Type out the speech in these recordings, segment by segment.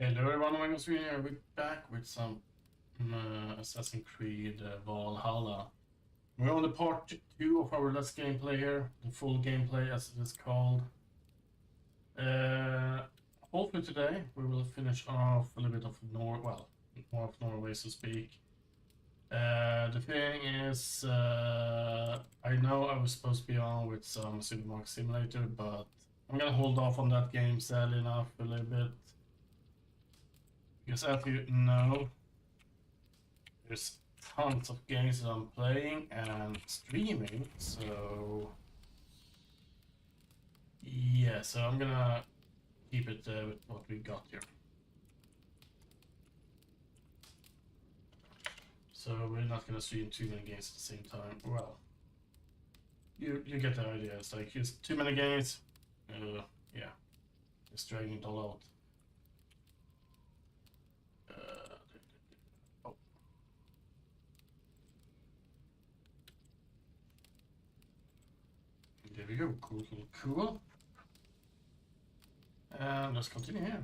Hello everyone, Omegaofsweden here. We're back with some Assassin's Creed Valhalla. We're on the part 2 of our Let's Gameplay here, the full gameplay as it is called. Hopefully today we will finish off a little bit of more of Norway, so to speak. The thing is, I know I was supposed to be on with some Supermarket Simulator, but I'm gonna hold off on that game, sadly enough, a little bit. Because as you know, there's tons of games that I'm playing and streaming, so yeah, so I'm gonna keep it with what we got here. So we're not gonna stream too many games at the same time. Well, you get the idea. It's like it's too many games. Yeah, it's dragging it all out. Oh. There we go. Cool. And let's continue here.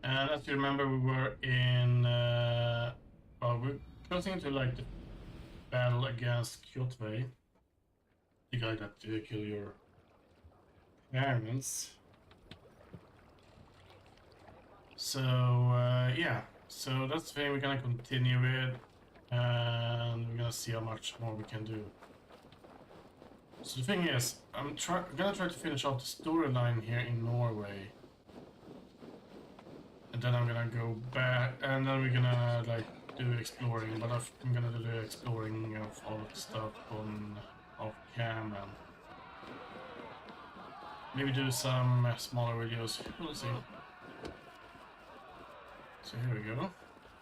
And as you remember, we were in. Well, we're closing into like the battle against Kjotve, the guy that killed your parents. So yeah, so that's the thing we're gonna continue with, and we're gonna see how much more we can do. So the thing is, I'm gonna try to finish off the storyline here in Norway, and then I'm gonna go back, and then we're gonna like do exploring. But I'm gonna do the exploring of all of the stuff on off cam and maybe do some smaller videos. We'll see. So here we go.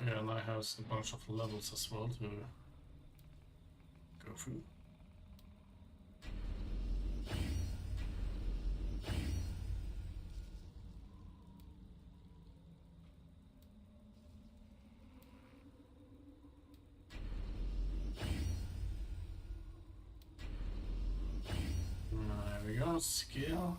Yeah, and I have a bunch of levels as well to go through. There we go, skill.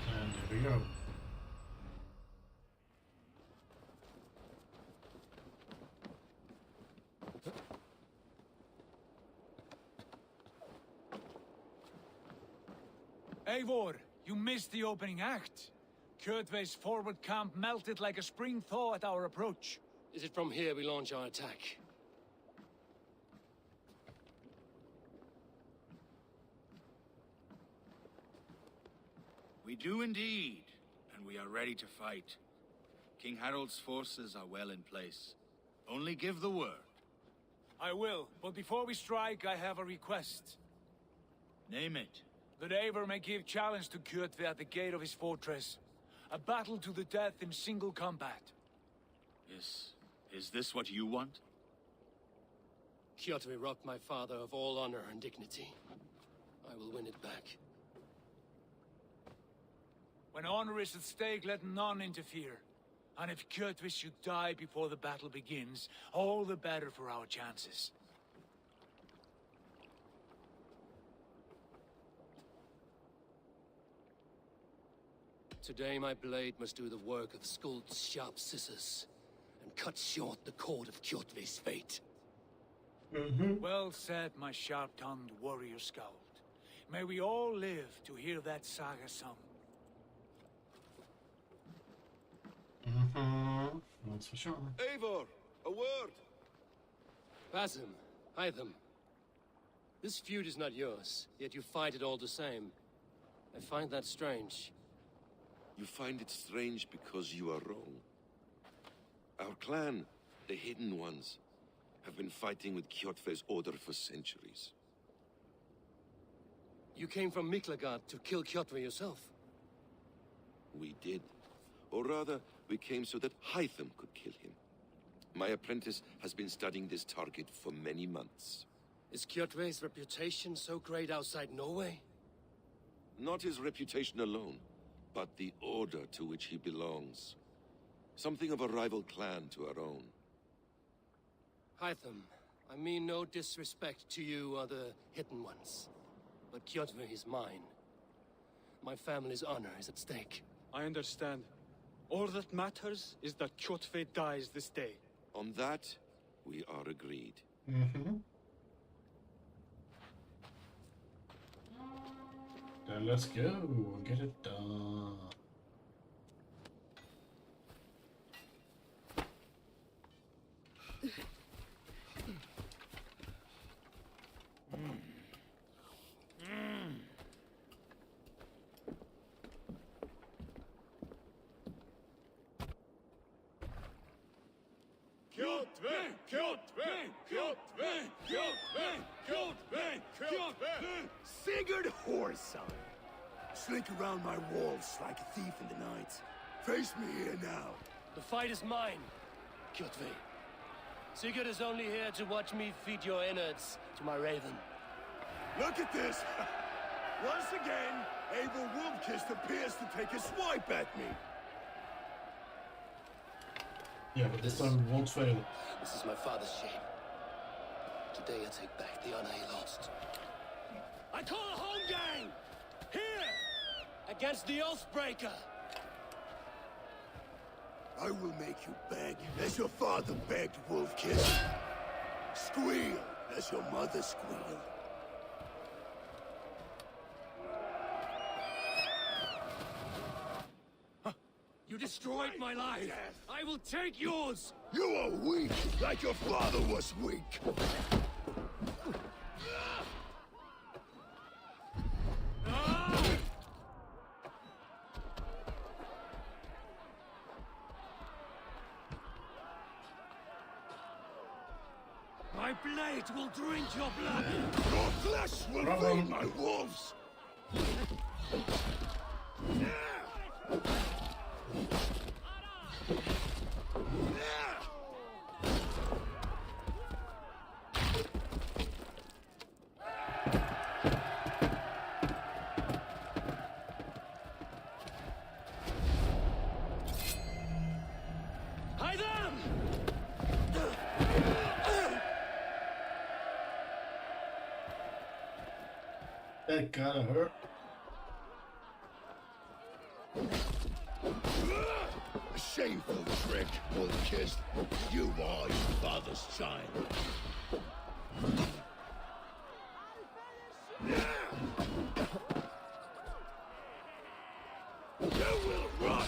And there we go. Eivor, you missed the opening act. Kjotve's forward camp melted like a spring thaw at our approach. Is it from here we launch our attack? We do indeed, and we are ready to fight. King Harald's forces are well in place. Only give the word. I will, but before we strike, I have a request. Name it. That Eivor may give challenge to Kjotve at the gate of his fortress. A battle to the death in single combat. Is this what you want? Kjotve robbed my father of all honor and dignity. I will win it back. When honor is at stake, let none interfere. And if Kjotve should die before the battle begins, all the better for our chances. Today my blade must do the work of Skuld's sharp scissors, and cut short the cord of Kjotve's fate. Well said, my sharp-tongued warrior Skald. May we all live to hear that saga sung. That's for sure. Eivor, a word! Basim, Hytham. This feud is not yours, yet you fight it all the same. I find that strange. You find it strange because you are wrong. Our clan, the Hidden Ones, have been fighting with Kjotve's order for centuries. You came from Miklagard to kill Kjotve yourself? We did. Or rather, we came so that Hytham could kill him. My apprentice has been studying this target for many months. Is Kjotve's reputation so great outside Norway? Not his reputation alone, but the order to which he belongs. Something of a rival clan to our own. Hytham, I mean no disrespect to you or the Hidden Ones, but Kjotve is mine. My family's honor is at stake. I understand. All that matters is that Kjotve dies this day. On that, we are agreed. Mm-hmm. Then let's go. Get it done. Sigurd Horson! Slink around my walls like a thief in the night. Face me here now. The fight is mine, Kjotve. Sigurd is only here to watch me feed your innards to my raven. Look at this! Once again, Abel Wolfkist appears to take a swipe at me. Yeah, but this time we won't fail. This is my father's shame. Today I take back the honor he lost. I call a home gang! Here! Against the Oathbreaker! I will make you beg, as your father begged, Wolfkist. Squeal, as your mother squealed. You destroyed my life! I will take yours! You are weak, like your father was weak. My blade will drink your blood! Your flesh will feed my wolves! Hide them! That gotta hurt. A shameful trick, Wolfkist. You are your father's child. You will rot!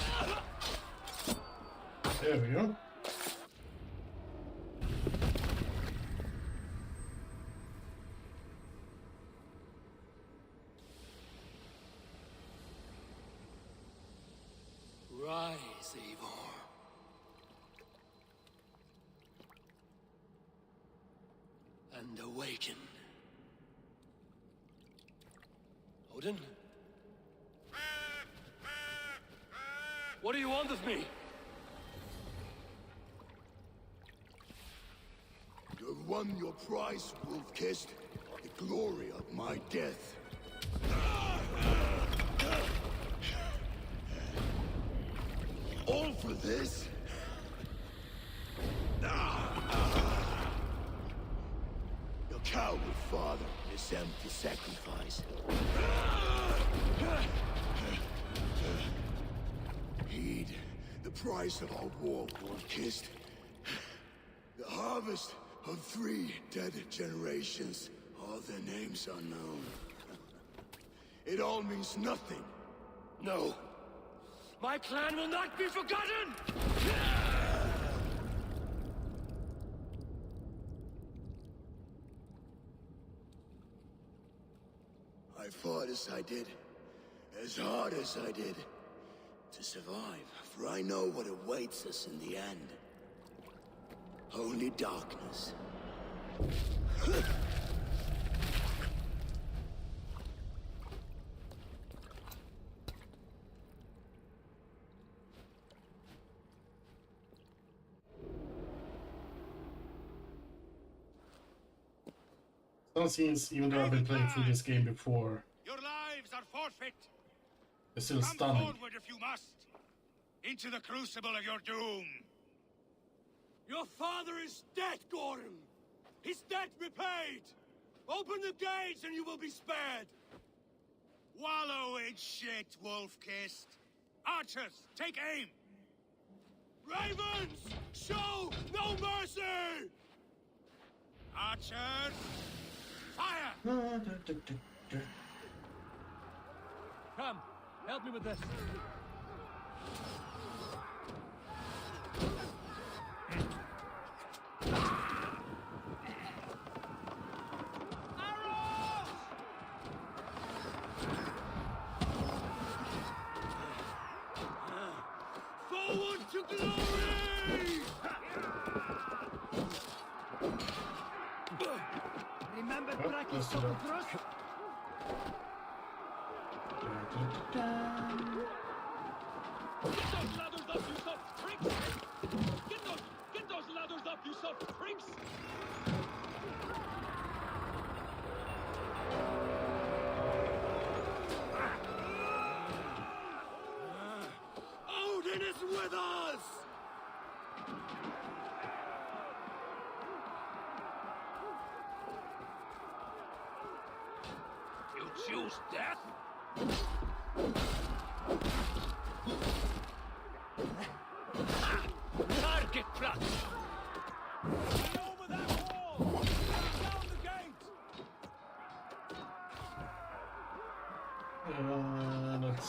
There we go. Rise, Eivor. And awaken. Odin? What do you want of me? You have won your prize, Wolfkist. The glory of my death. All for this? Your coward father, this empty sacrifice. Heed the price of our war, Wolfkist. The harvest of 3 dead generations, all their names unknown. It all means nothing. No. My clan will not be forgotten! I fought as I did, as hard as I did, to survive, for I know what awaits us in the end. Only darkness. Some scenes, even though I've been playing through this game before, Your lives are forfeit. it's still Come stunning. forward if you must. Into the crucible of your doom! Your father is dead, Gorham! His debt repaid! Open the gates and you will be spared! Wallow in shit, wolf-kissed! Archers, take aim! Ravens! Show no mercy! Archers, fire! Come, help me with this. Forward to glory! Remember Oh, let's do that. Get those ladders up, you soft pricks! Get those ladders up, you soft pricks! Odin is with us! You choose death? Target practice! Over that wall! Down the gate! Let's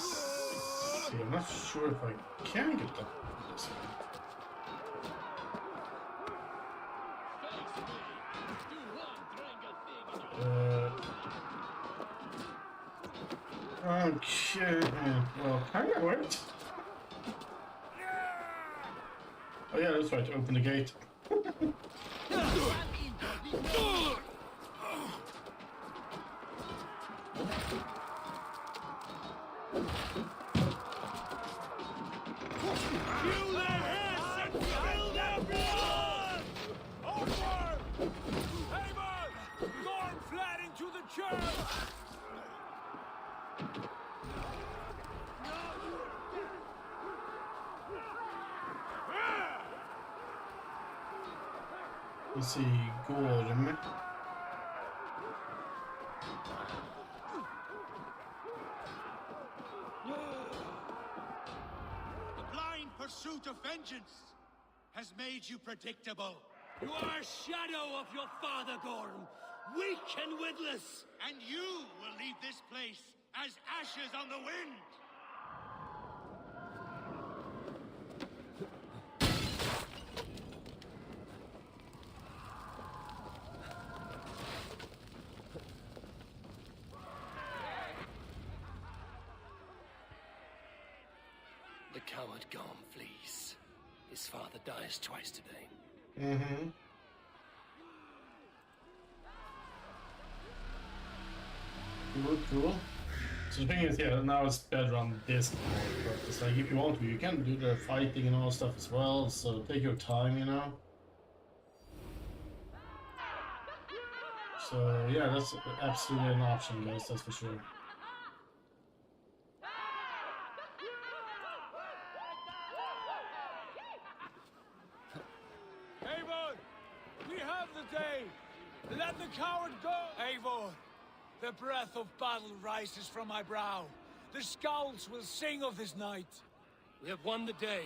see. I'm not sure if I can get that this one. Okay. Well, kind of worked. Oh yeah, that's right. Open the gate. Hew their heads and spill their blood! Onward! Haven! Gorm fled into the church! Let's see, Gorm. The blind pursuit of vengeance has made you predictable. You are a shadow of your father, Gorm! Weak and witless! And you will leave this place as ashes on the wind! The coward Gorm flees. His father dies twice today. Mm-hmm. Cool. So the thing is, yeah, now it's better on this part, but it's like if you want to, you can do the fighting and all stuff as well, so take your time, you know? So yeah, that's absolutely an option, guys, that's for sure. Eivor! We have the day! Let the coward go! Eivor! The breath of battle rises from my brow. The scouts will sing of this night. We have won the day,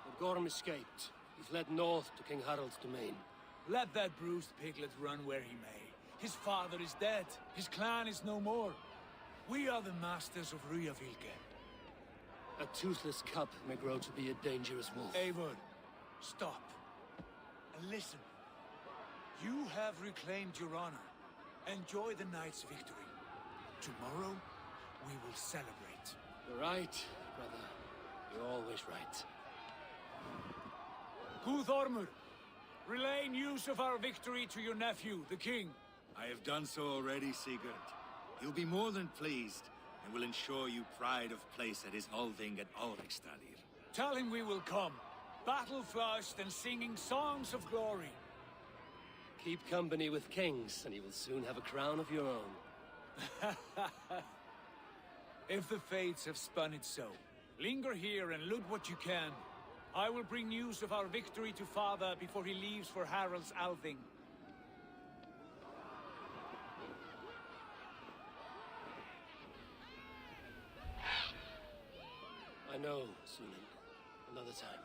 but Gorm escaped. He fled north to King Harald's domain. Let that bruised piglet run where he may. His father is dead. His clan is no more. We are the masters of Ryjavilke. A toothless cub may grow to be a dangerous wolf. Eivor, stop. And listen. You have reclaimed your honor. Enjoy the night's victory. Tomorrow, we will celebrate. You're right, brother. You're always right. Guthormur, relay news of our victory to your nephew, the king. I have done so already, Sigurd. He'll be more than pleased, and will ensure you pride of place at his Althing at Ulrichstadir. Tell him we will come, battle-flushed and singing songs of glory. Keep company with kings, and you will soon have a crown of your own. If the fates have spun it so. Linger here and loot what you can. I will bring news of our victory to Father before he leaves for Harald's Althing. I know, Sunan. Another time.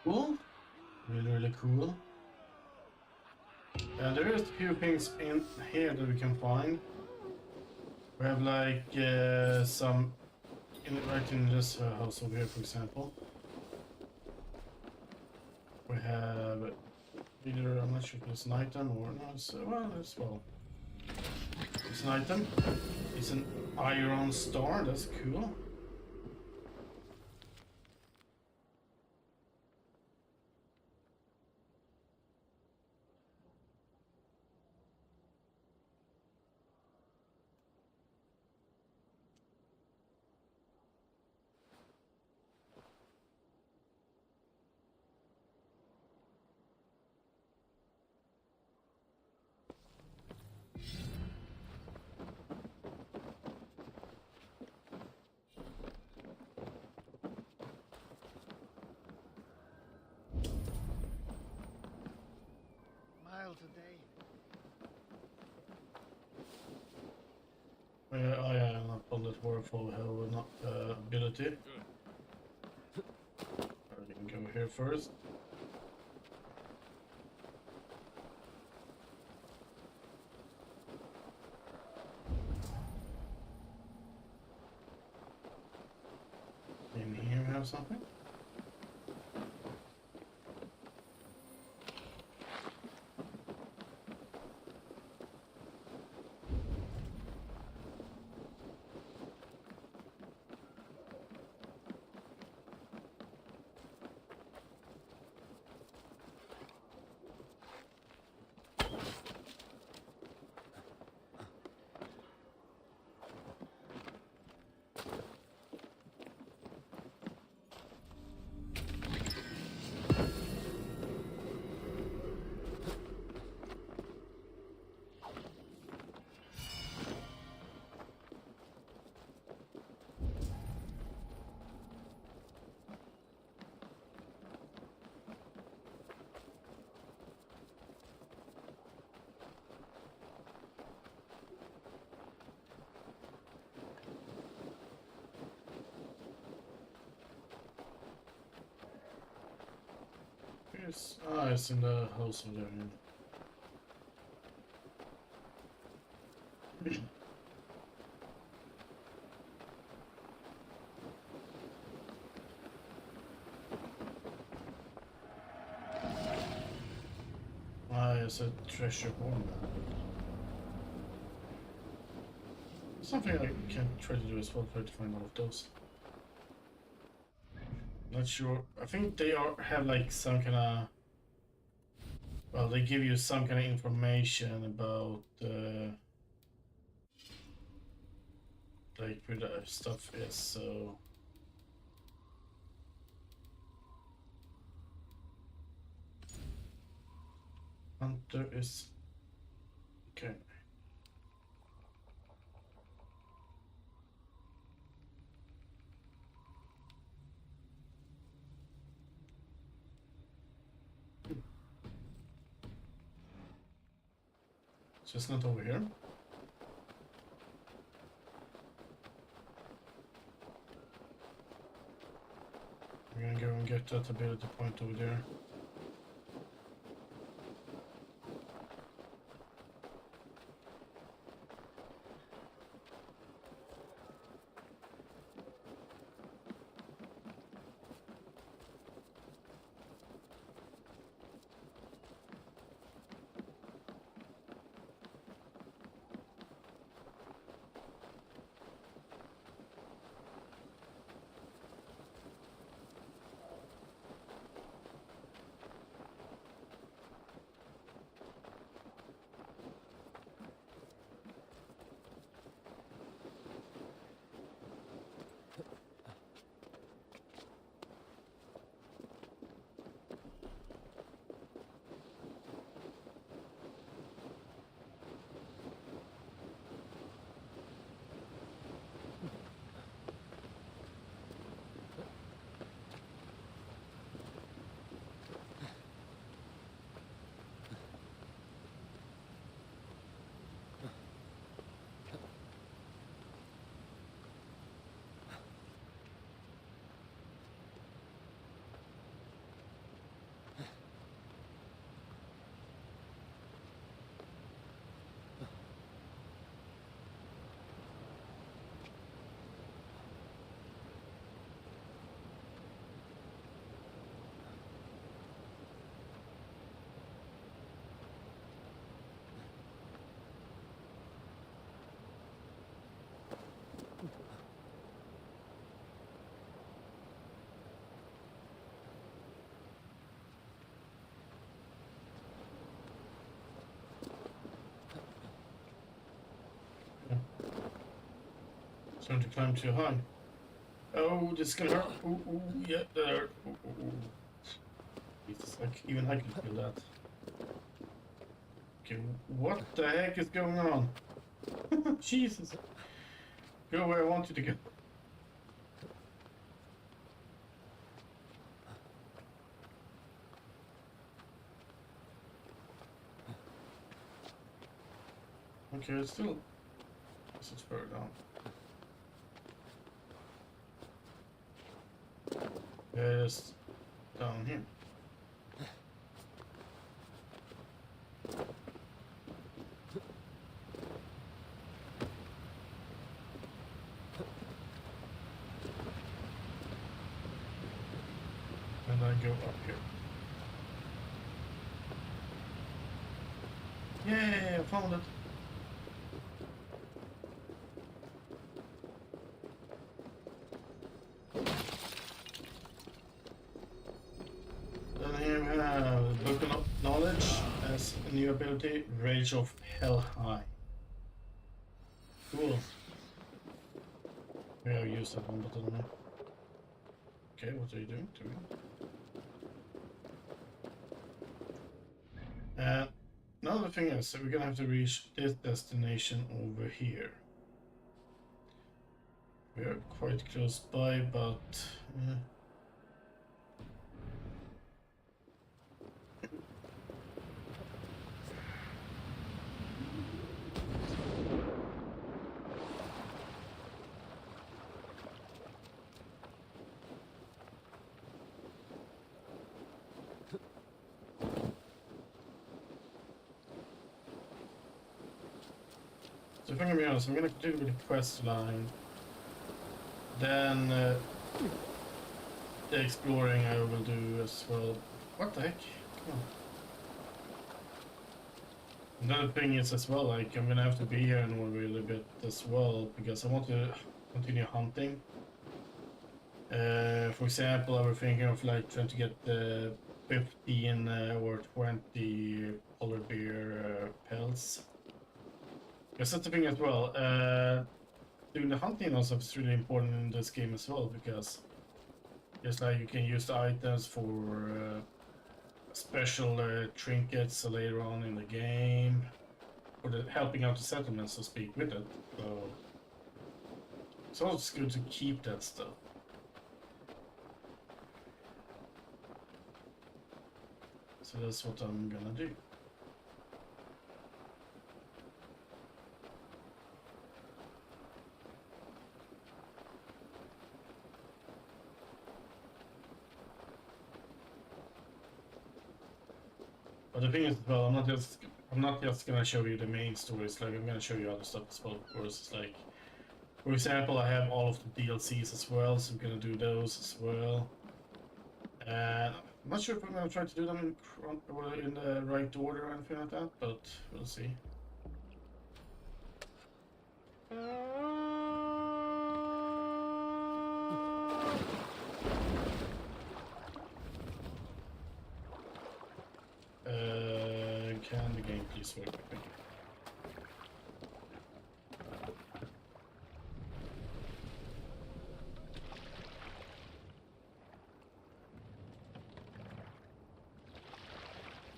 Cool. Really, really cool. There is a few things in here that we can find. We have like some right in this house over here, for example. We have either, I'm not sure if it's an item or no, it's well. It's an item. It's an iron star. That's cool. Today. Oh yeah, I'm not on that word for have ability. I can go here first. In here we have something. Yes. Ah, it's in the house over there. Ah, it's a treasure home. Something I can try to do as well, try to find all of those. Not sure. I think they have like some kind of. Well, they give you some kind of information about like where the stuff is. So Hunter is okay. So it's not over here. We're gonna go and get that ability point over there. Starting to climb too high. Oh, this is gonna hurt. Ooh, ooh, yeah, that hurt. Ooh, ooh, ooh. Jesus, even I can feel that. Okay, what the heck is going on? Jesus. Go where I want you to go. Okay, it's still... This is further down. It's down here. And I go up here. Yay, I found it. Then here we have Book of Knowledge as a new ability, Rage of Hell High. Cool. We have used that one, but I don't know. Okay, what are you doing to me? Now the thing is, we're gonna have to reach this destination over here. We are quite close by, but so if I'm gonna be honest, I'm gonna continue with the quest line. Then the exploring I will do as well. What the heck? Come on. Another thing is as well, like I'm gonna have to be here in Norway a little bit as well because I want to continue hunting. For example, I was thinking of like trying to get the 15 or 20 polar bear pelts. Because that's the thing as well. Doing the hunting also is really important in this game as well, because just like you can use the items for special trinkets later on in the game, or helping out the settlements, so to speak, with it. So it's also good to keep that stuff. So that's what I'm gonna do. But the thing is, well, I'm not just gonna show you the main stories. Like I'm gonna show you other stuff as well. Of course, it's like, for example, I have all of the DLCs as well, so I'm gonna do those as well. And I'm not sure if I'm gonna try to do them in the right order or anything like that, but we'll see. Can the game please work with me?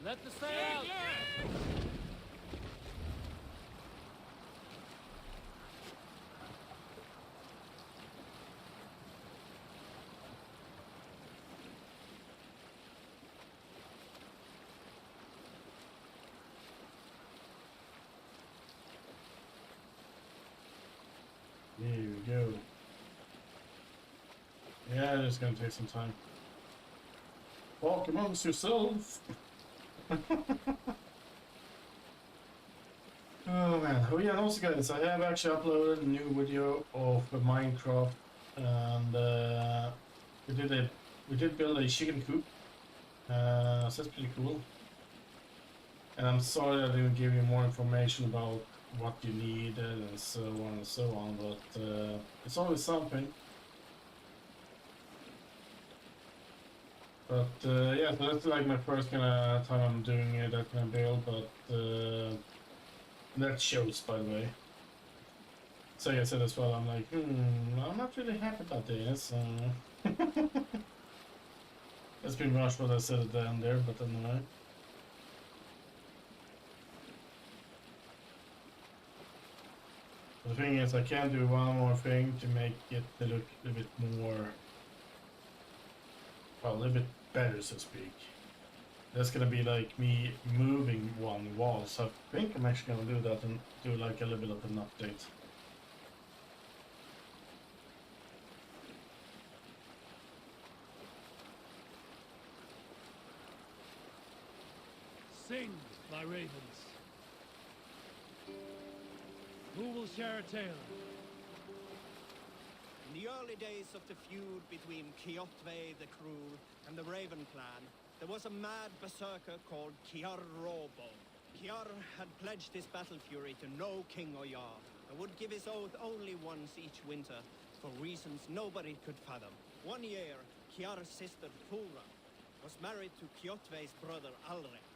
Let the sail out! There we go. Yeah, it's gonna take some time. Walk amongst yourselves. Oh man. Oh yeah, and also guys, I have actually uploaded a new video of Minecraft, and we did build a chicken coop. So that's pretty cool. And I'm sorry I didn't give you more information about what you needed and so on and so on, but it's always something. But yeah, so that's like my first kind of time I'm doing that kind of build, but that shows, by the way. So I said as well, I'm like, I'm not really happy about this. It's been rushed what I said at the end there, but anyway. The thing is, I can do one more thing to make it look a bit more, well, a little bit better, so to speak. That's gonna be like me moving one wall, so I think I'm actually gonna do that and do like a little bit of an update. Sing, my ravens. Who will share a tale? In the early days of the feud between Kjotve the Cruel and the Raven clan, there was a mad berserker called Kiar Robo. Kiar had pledged his battle fury to no king or jarl, and would give his oath only once each winter, for reasons nobody could fathom. One year, Kiar's sister Thora was married to Kjotve's brother Alrek,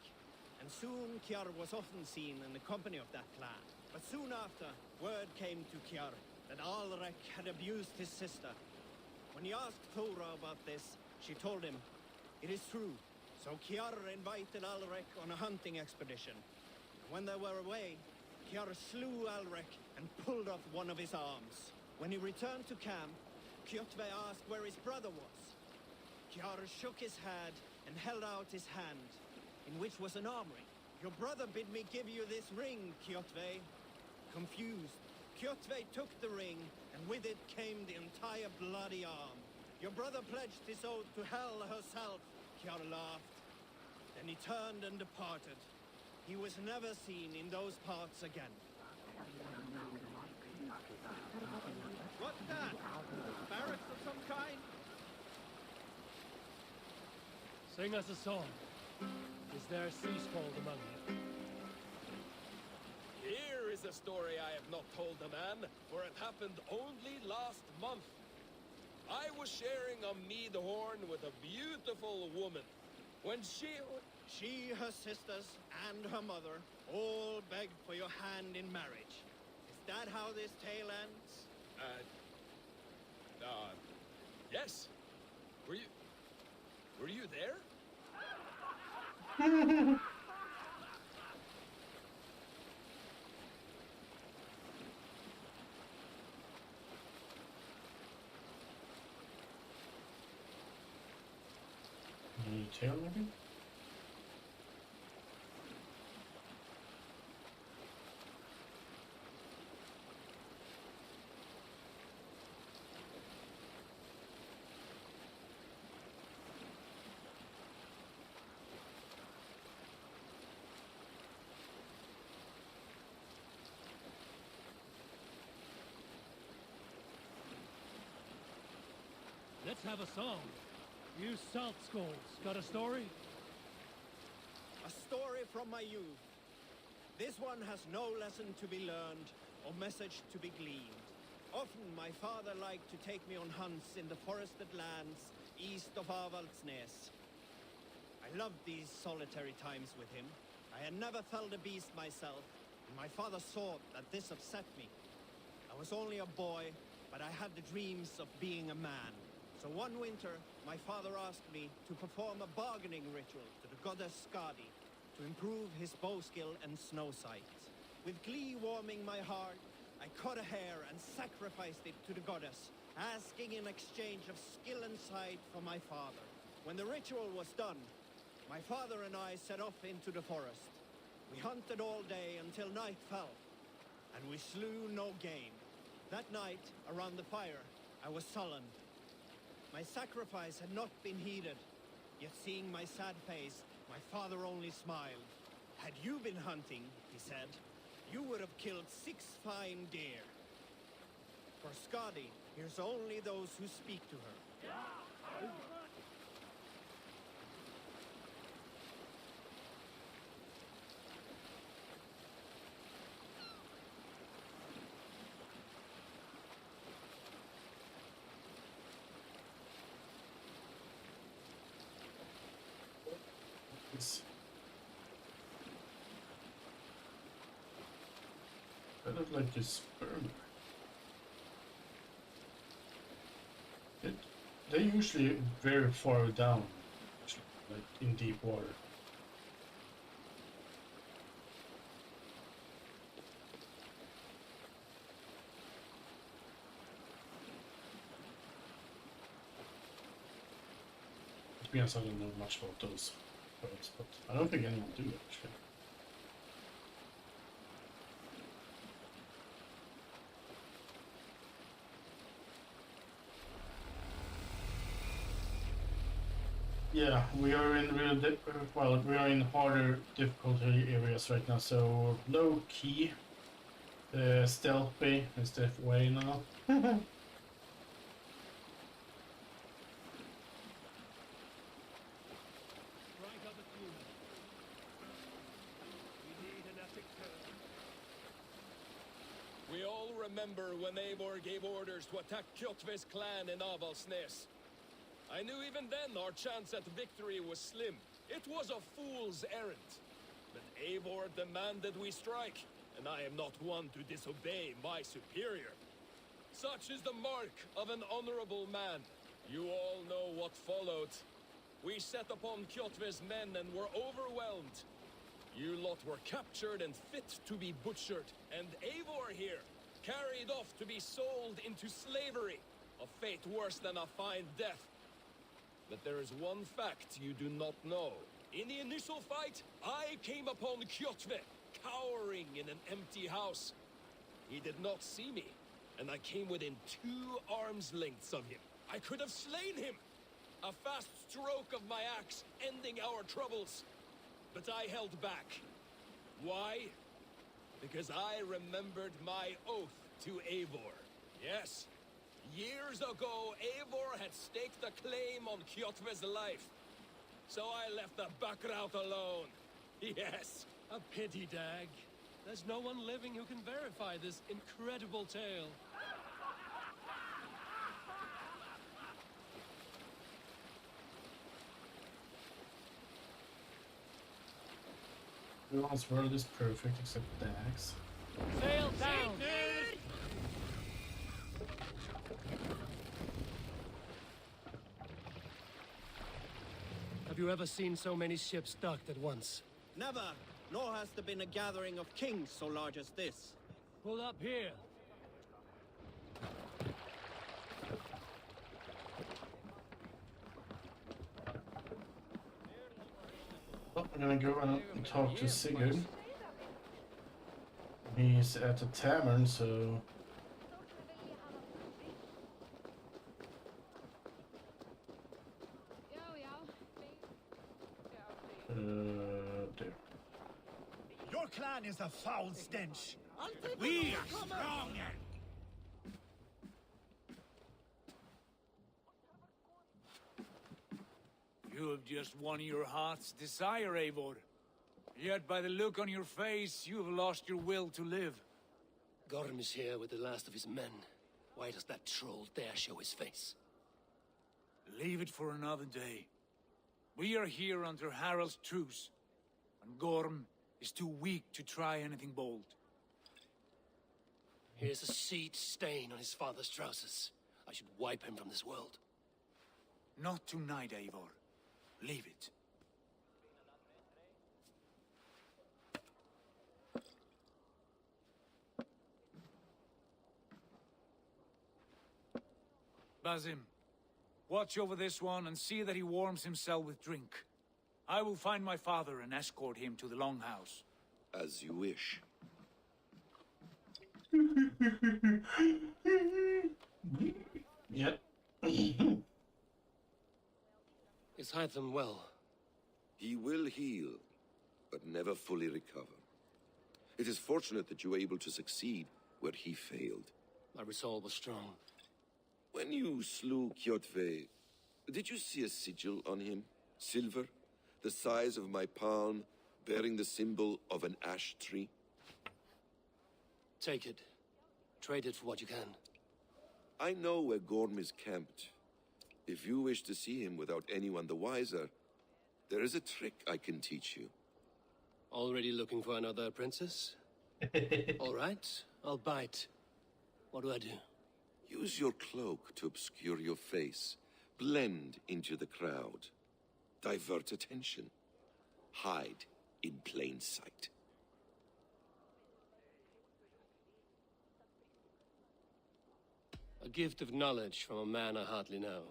and soon Kiar was often seen in the company of that clan. But soon after, word came to Kiar that Alrek had abused his sister. When he asked Thora about this, she told him, "It is true." So Kiar invited Alrek on a hunting expedition. When they were away, Kiar slew Alrek and pulled off one of his arms. When he returned to camp, Kjotve asked where his brother was. Kiar shook his head and held out his hand, in which was an arm ring. "Your brother bid me give you this ring, Kjotve." Confused, Kjotve took the ring, and with it came the entire bloody arm. "Your brother pledged his oath to Hell herself," Kiar laughed. Then he turned and departed. He was never seen in those parts again. What's that? Barracks of some kind? Sing us a song. Is there a sea scald among you? Here is a story I have not told a man, for it happened only last month. I was sharing a mead horn with a beautiful woman. When She, her sisters, and her mother all begged for your hand in marriage. Is that how this tale ends? Yes. Were you there? Any tail maybe? Let's have a song. You salt skulls, got a story? A story from my youth. This one has no lesson to be learned or message to be gleaned. Often my father liked to take me on hunts in the forested lands east of Avaldsnes. I loved these solitary times with him. I had never felled a beast myself, and my father saw that this upset me. I was only a boy, but I had the dreams of being a man. So one winter, my father asked me to perform a bargaining ritual to the goddess Skadi to improve his bow skill and snow sight. With glee warming my heart, I cut a hair and sacrificed it to the goddess, asking in exchange of skill and sight for my father. When the ritual was done, my father and I set off into the forest. We hunted all day until night fell, and we slew no game. That night, around the fire, I was sullen. My sacrifice had not been heeded, yet seeing my sad face, my father only smiled. "Had you been hunting," he said, "you would have killed 6 fine deer. For Skadi hears only those who speak to her." That looked like a sperm. They're usually very far down, actually, like in deep water. To be honest, I don't know much about those birds, but I don't think anyone do actually. Yeah, we are in we are in harder difficulty areas right now, so low key, stealthy is the way now. We all remember when Eivor gave orders to attack Kjotve's clan in Avaldsnes. I knew even then our chance at victory was slim. It was a fool's errand. But Eivor demanded we strike, and I am not one to disobey my superior. Such is the mark of an honorable man. You all know what followed. We set upon Kjotve's men and were overwhelmed. You lot were captured and fit to be butchered, and Eivor here, carried off to be sold into slavery, a fate worse than a fine death. But there is one fact you do not know. In the initial fight, I came upon Kjotve, cowering in an empty house. He did not see me, and I came within 2 arms lengths of him. I could have slain him! A fast stroke of my axe, ending our troubles. But I held back. Why? Because I remembered my oath to Eivor. Yes, years ago, Eivor had staked a claim on Kjotve's life. So I left the Bakraut alone. Yes. A pity, Dag. There's no one living who can verify this incredible tale. Everyone's world is perfect except Dax. Sail down! Have you ever seen so many ships docked at once? Never, nor has there been a gathering of kings so large as this. Pull up here. Oh, I'm gonna go and talk to Sigurd. He's at the tavern, so... there. Your clan is a foul stench. We are strong. You have just won your heart's desire, Eivor. Yet by the look on your face, you have lost your will to live. Gorm is here with the last of his men. Why does that troll dare show his face? Leave it for another day. We are here under Harald's truce, and Gorm is too weak to try anything bold. Here's a seed stain on his father's trousers. I should wipe him from this world. Not tonight, Eivor. Leave it. Basim, watch over this one and see that he warms himself with drink. I will find my father and escort him to the Longhouse. As you wish. Yep. Is Hytham well? He will heal, but never fully recover. It is fortunate that you were able to succeed where he failed. My resolve was strong. When you slew Kjotve, did you see a sigil on him? Silver? The size of my palm, bearing the symbol of an ash tree? Take it. Trade it for what you can. I know where Gorm is camped. If you wish to see him without anyone the wiser, there is a trick I can teach you. Already looking for another princess? All right, I'll bite. What do I do? Use your cloak to obscure your face. Blend into the crowd. Divert attention. Hide in plain sight. A gift of knowledge from a man I hardly know.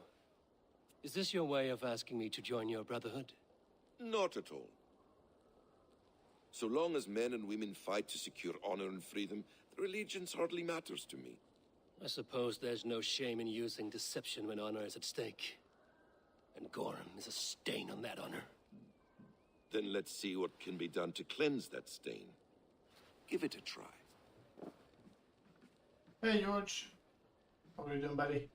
Is this your way of asking me to join your brotherhood? Not at all. So long as men and women fight to secure honor and freedom, their allegiance hardly matters to me. I suppose there's no shame in using deception when honor is at stake. And Gorham is a stain on that honor. Then let's see what can be done to cleanse that stain. Give it a try. Hey, George. How are you doing, buddy?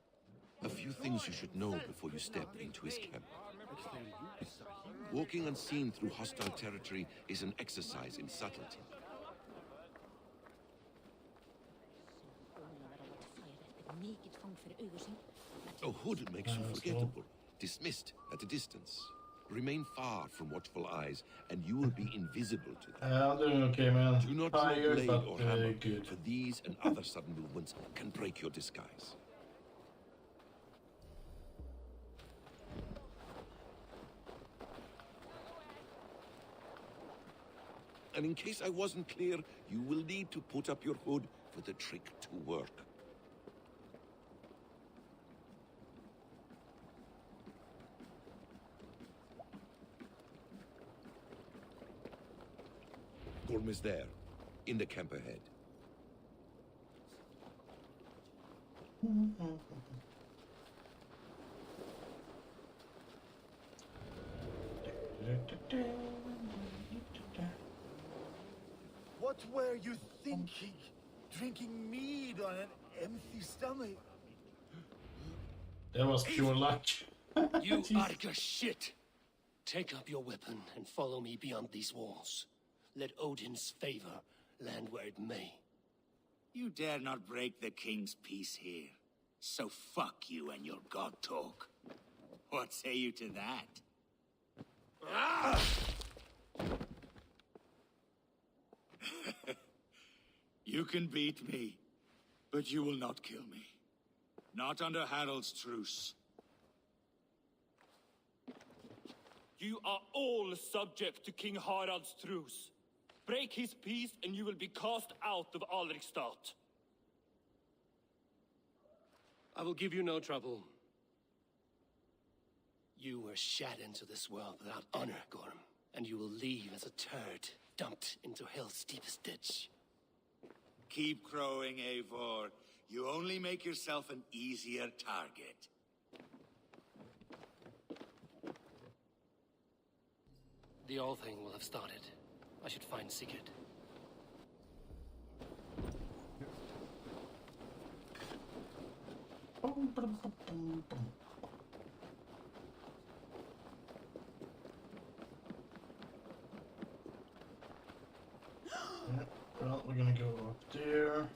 A few things you should know before you step into his camp. Walking unseen through hostile territory is an exercise in subtlety. A hood makes you forgettable, dismissed at a distance. Remain far from watchful eyes, and you will be invisible to them. I'm doing okay, man. Do not draw Tired, blade but or hammer, good. for these and other sudden movements can break your disguise. And in case I wasn't clear, you will need to put up your hood for the trick to work. Gorm is there, in the camp ahead. What were you thinking? Drinking mead on an empty stomach? That was pure luck. You Jeez. Arga shit! Take up your weapon and follow me beyond these walls. Let Odin's favor land where it may. You dare not break the king's peace here. So fuck you and your god talk. What say you to that? Ah! You can beat me, but you will not kill me. Not under Harold's truce. You are all subject to King Harald's truce. Break his peace and you will be cast out of Alrikstad. I will give you no trouble. You were shat into this world without honor, Gorm, and you will leave as a turd dumped into hell's deepest ditch. Keep crowing, Eivor. You only make yourself an easier target. The All Thing will have started. I should find Sigurd. Yeah, well, we're gonna go up there.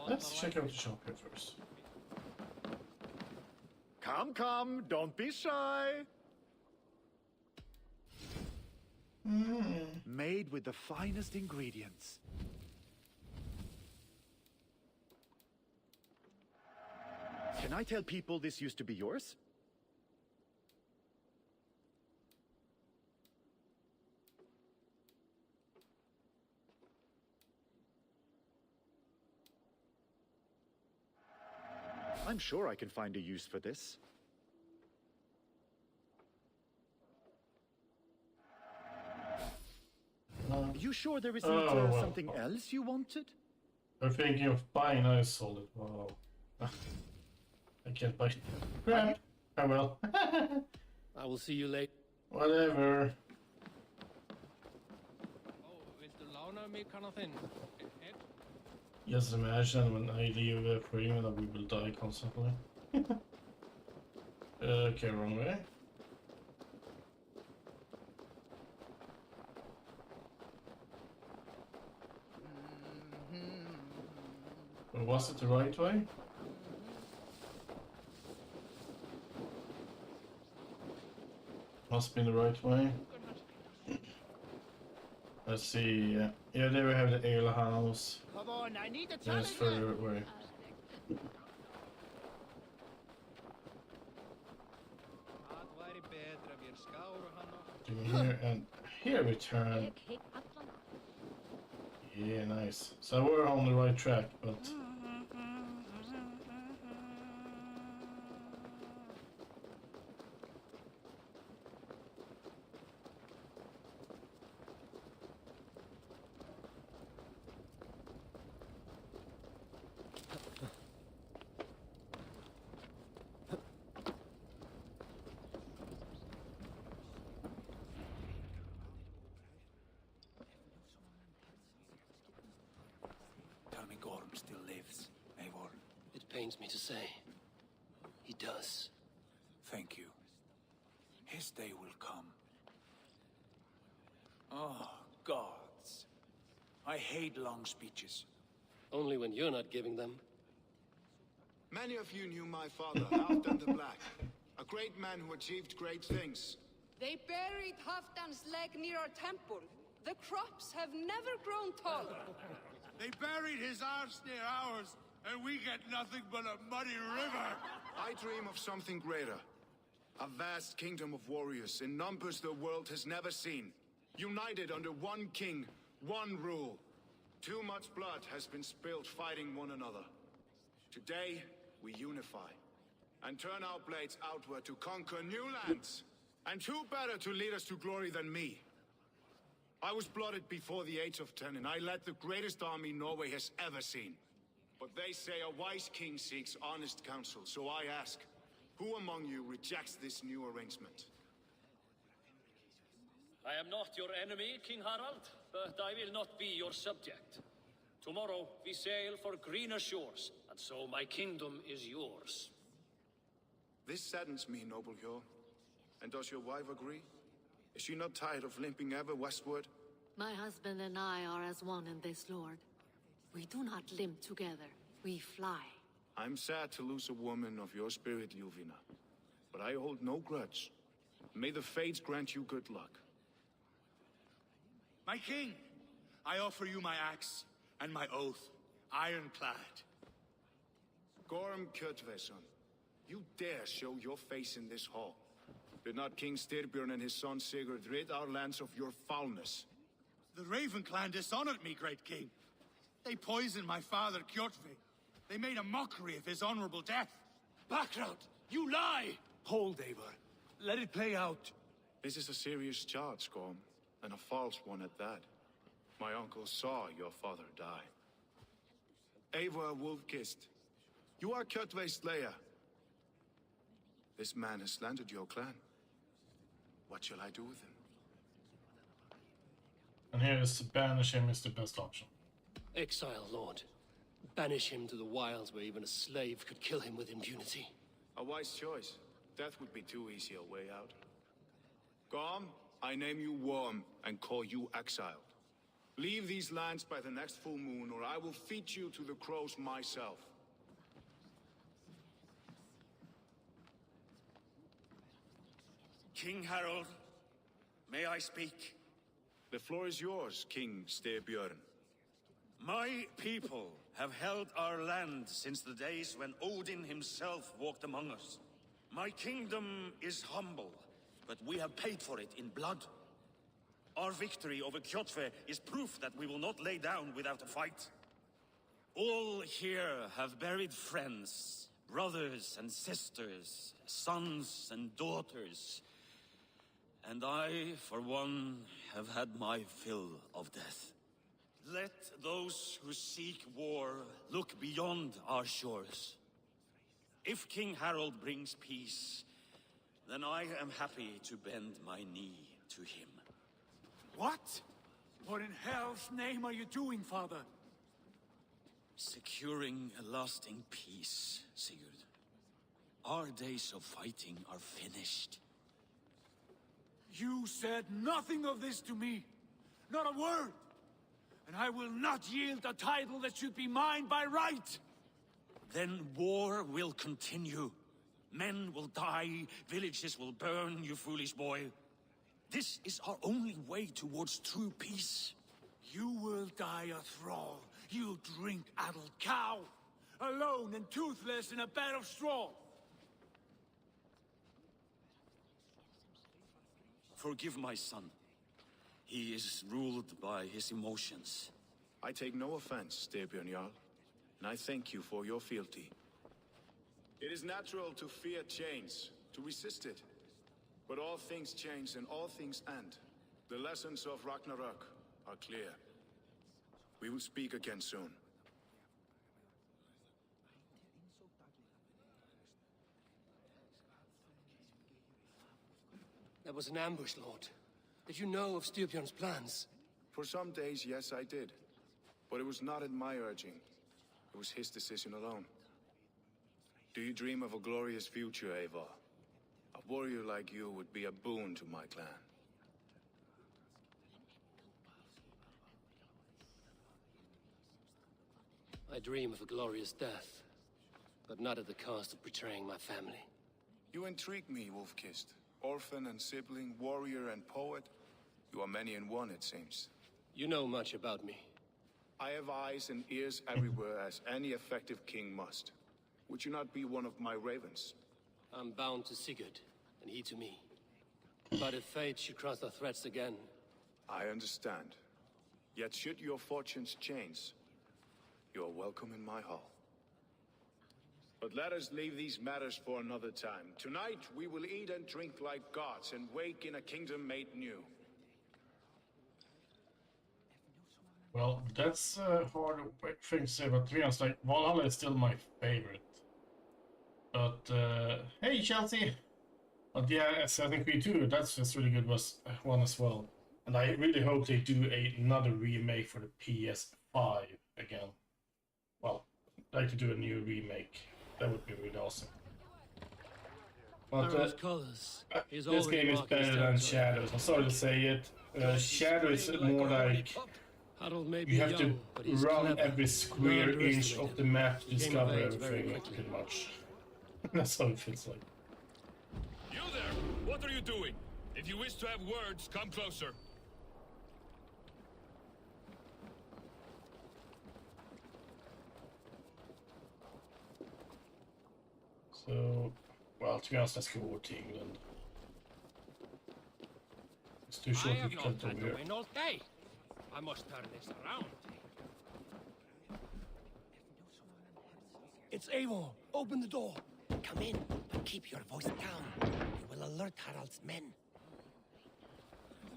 Let's check out the shop here first. Come, come, don't be shy. Made with the finest ingredients. Can I tell people this used to be yours? I'm sure I can find a use for this. You sure there isn't well, something else you wanted? I'm thinking of buying a solid. Wow. I can't buy crap. I will. I will see you later. Whatever. Just imagine when I leave Freeman that we will die constantly. Okay, wrong way. Or was it the right way? must be the right way. Let's see. Yeah, there we have the ale house. Come on, I need a That's further away. Here and here we turn. Yeah, nice. So we're on the right track, but Tell me Gorm still lives, Eivor. It pains me to say. He does. Thank you. His day will come. Oh, gods. I hate long speeches. Only when you're not giving them. Many of you knew my father, Halfdan the Black. A great man who achieved great things. They buried Halfdan's leg near our temple. The crops have never grown taller. They buried his arse near ours, and we get nothing but a muddy river. I dream of something greater. A vast kingdom of warriors in numbers the world has never seen. United under one king, one rule. Too much blood has been spilled fighting one another. Today, we unify. And turn our blades outward to conquer new lands. And who better to lead us to glory than me? I was blooded before the age of 10, and I led the greatest army Norway has ever seen. But they say a wise king seeks honest counsel, so I ask, who among you rejects this new arrangement? I am not your enemy, King Harald, but I will not be your subject. Tomorrow we sail for greener shores, and so my kingdom is yours. This saddens me, noble Hjor. And does your wife agree? Is she not tired of limping ever westward? My husband and I are as one in this, Lord. We do not limp together, we fly. I'm sad to lose a woman of your spirit, Ljuvina. But I hold no grudge. May the fates grant you good luck. My king, I offer you my axe and my oath, ironclad. Gorm Kjotveson, you dare show your face in this hall. Did not King Styrbjörn and his son Sigurd rid our lands of your foulness? The Raven clan dishonored me, great king. They poisoned my father, Kjotve. They made a mockery of his honorable death. Background, you lie! Hold, Eivor. Let it play out. This is a serious charge, Gorm, and a false one at that. My uncle saw your father die. Eivor Wolf-Kissed, you are Kjotve's slayer. This man has slandered your clan. What shall I do with him? and here is banish him is the best option. Exile, Lord. Banish him to the wilds where even a slave could kill him with impunity. A wise choice. Death would be too easy a way out. Gorm, I name you Worm and call you exiled. Leave these lands by the next full moon, or I will feed you to the crows myself. King Harold, may I speak? The floor is yours, King Styrbjörn. My people have held our land since the days when Odin himself walked among us. My kingdom is humble, but we have paid for it in blood. Our victory over Kjotve is proof that we will not lay down without a fight. All here have buried friends, brothers and sisters, sons and daughters. And I, for one, have had my fill of death. Let those who seek war look beyond our shores. If King Harold brings peace, then I am happy to bend my knee to him. What? What in hell's name are you doing, father? Securing a lasting peace, Sigurd. Our days of fighting are finished. You said nothing of this to me. Not a word. And I will not yield a title that should be mine by right. Then war will continue. Men will die, villages will burn, you foolish boy. This is our only way towards true peace. You will die a thrall. You'll drink addled cow. Alone and toothless in a bed of straw. Forgive my son. He is ruled by his emotions. I take no offense, Styrbjörn Jarl, and I thank you for your fealty. It is natural to fear change, to resist it. But all things change and all things end. The lessons of Ragnarok are clear. We will speak again soon. That was an ambush, Lord. Did you know of Styrbjörn's plans? For some days, yes, I did. But it was not at my urging. It was his decision alone. Do you dream of a glorious future, Eivor? A warrior like you would be a boon to my clan. I dream of a glorious death, but not at the cost of betraying my family. You intrigue me, Wolf-Kissed. Orphan and sibling, warrior and poet. You are many in one, it seems. You know much about me. I have eyes and ears everywhere, as any effective king must. Would you not be one of my ravens? I'm bound to Sigurd, and he to me. But if fate should cross our threats again... I understand. Yet should your fortunes change, you are welcome in my hall. But let us leave these matters for another time. Tonight, we will eat and drink like gods and wake in a kingdom made new. Well, that's a hard thing to say, but to be honest, like, Valhalla is still my favorite. But, hey, Chelsea! But yeah, as I think we do, that's really good one as well. And I really hope they do another remake for the PS5 again. Well, I'd like to do a new remake. That would be really awesome. But Arrow's colors. This game is better than Shadows. I'm sorry to say it. Shadow is more like you have to run every square inch of the map to discover everything, pretty much. That's how it feels like. You there! What are you doing? If you wish to have words, come closer. So, well, to be honest, let's go over to England. It's too short to cut over here. All day. I must turn this around. It's Eivor. Open the door. Come in, but keep your voice down. You will alert Harald's men.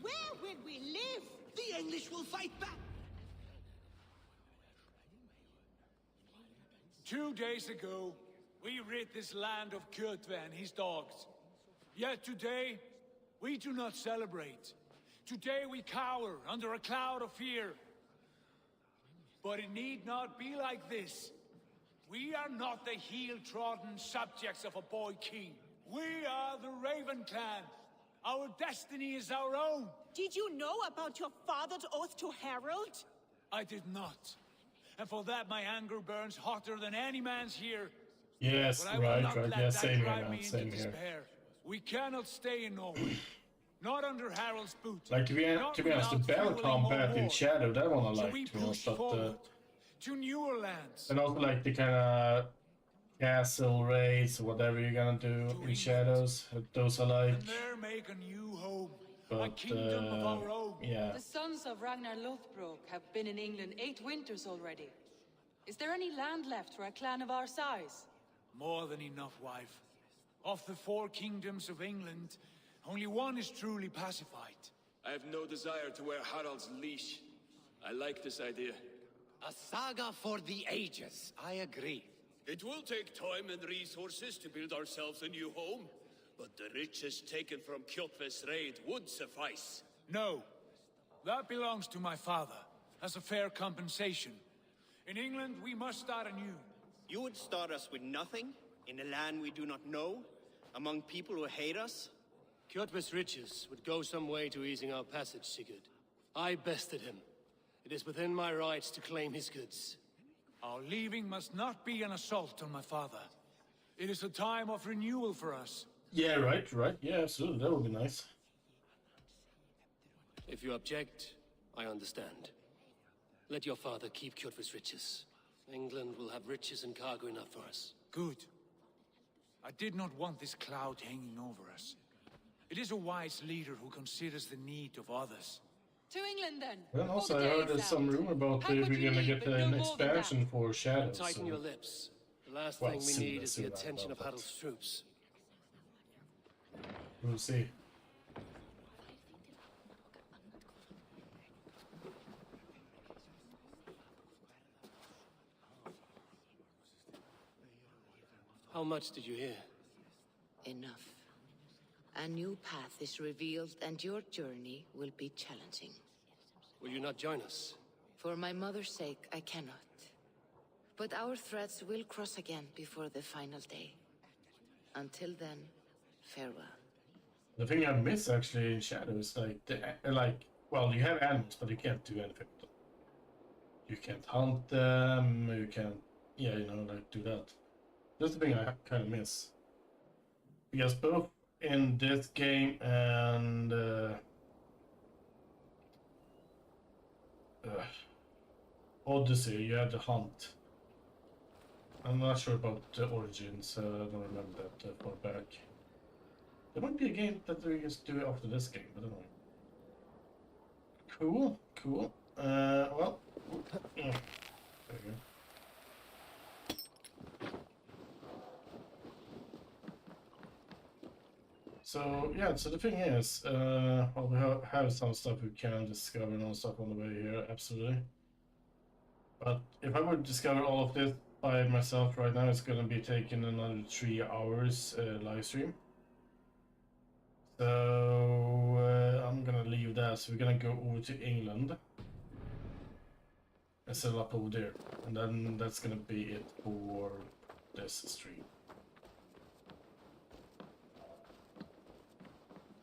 Where will we live? The English will fight back. 2 days ago, we rid this land of Kjotve and his dogs. Yet today, we do not celebrate. Today we cower under a cloud of fear. But it need not be like this. We are not the heel-trodden subjects of a boy king. We are the Raven clan. Our destiny is our own. Did you know about your father's oath to Harald? I did not. And for that my anger burns hotter than any man's here. Yes, but I will not let yeah, that same here, drive man, me into same here. despair. We cannot stay in Norway. Not under Harald's boot. Like, to be honest, the battle combat in Shadow, that one I like, to be honest, but to newer lands. and also like the kind of castle raids or whatever you're gonna do in Shadows, those I like. And there make a new home. But, a kingdom of our own. Yeah. The sons of Ragnar Lothbrok have been in England 8 winters already. Is there any land left for a clan of our size? More than enough, wife. Of the 4 kingdoms of England, only one is truly pacified. I have no desire to wear Harald's leash. I like this idea. A saga for the ages, I agree. It will take time and resources to build ourselves a new home, but the riches taken from Kjotve's raid would suffice. No. That belongs to my father, as a fair compensation. In England, we must start anew. You would start us with nothing, in a land we do not know, among people who hate us? Kjotve's riches would go some way to easing our passage, Sigurd. I bested him. It is within my rights to claim his goods. Our leaving must not be an assault on my father. It is a time of renewal for us. Yeah, right. Yeah, absolutely. That would be nice. If you object, I understand. Let your father keep Kjotve's riches. England will have riches and cargo enough for us. Good. I did not want this cloud hanging over us. It is a wise leader who considers the need of others. To England, then. Then also I heard there's some rumor about if we're gonna get an expansion for Shadows. Tighten so- your lips. The last Well, thing we sooner, need is the sooner, attention of but- Harald's troops. We'll see. How much did you hear? Enough. A new path is revealed, and your journey will be challenging. Will you not join us? For my mother's sake, I cannot. But our threads will cross again before the final day. Until then, farewell. The thing I miss actually in Shadow is well, you have animals, but you can't do anything with them. You can't hunt them. You can't, do that. That's the thing I kind of miss. Because both in this game and Odyssey, you had to hunt. I'm not sure about the Origins. I don't remember that far back. There might be a game that we just do after this game, but anyway. Cool, cool. Well, there you go. So yeah, so the thing is, well, we have some stuff we can discover and stuff on the way here, absolutely. But if I were to discover all of this by myself right now, it's gonna be taking another 3 hours live stream. So I'm gonna leave that. So we're gonna go over to England and set up over there, and then that's gonna be it for this stream.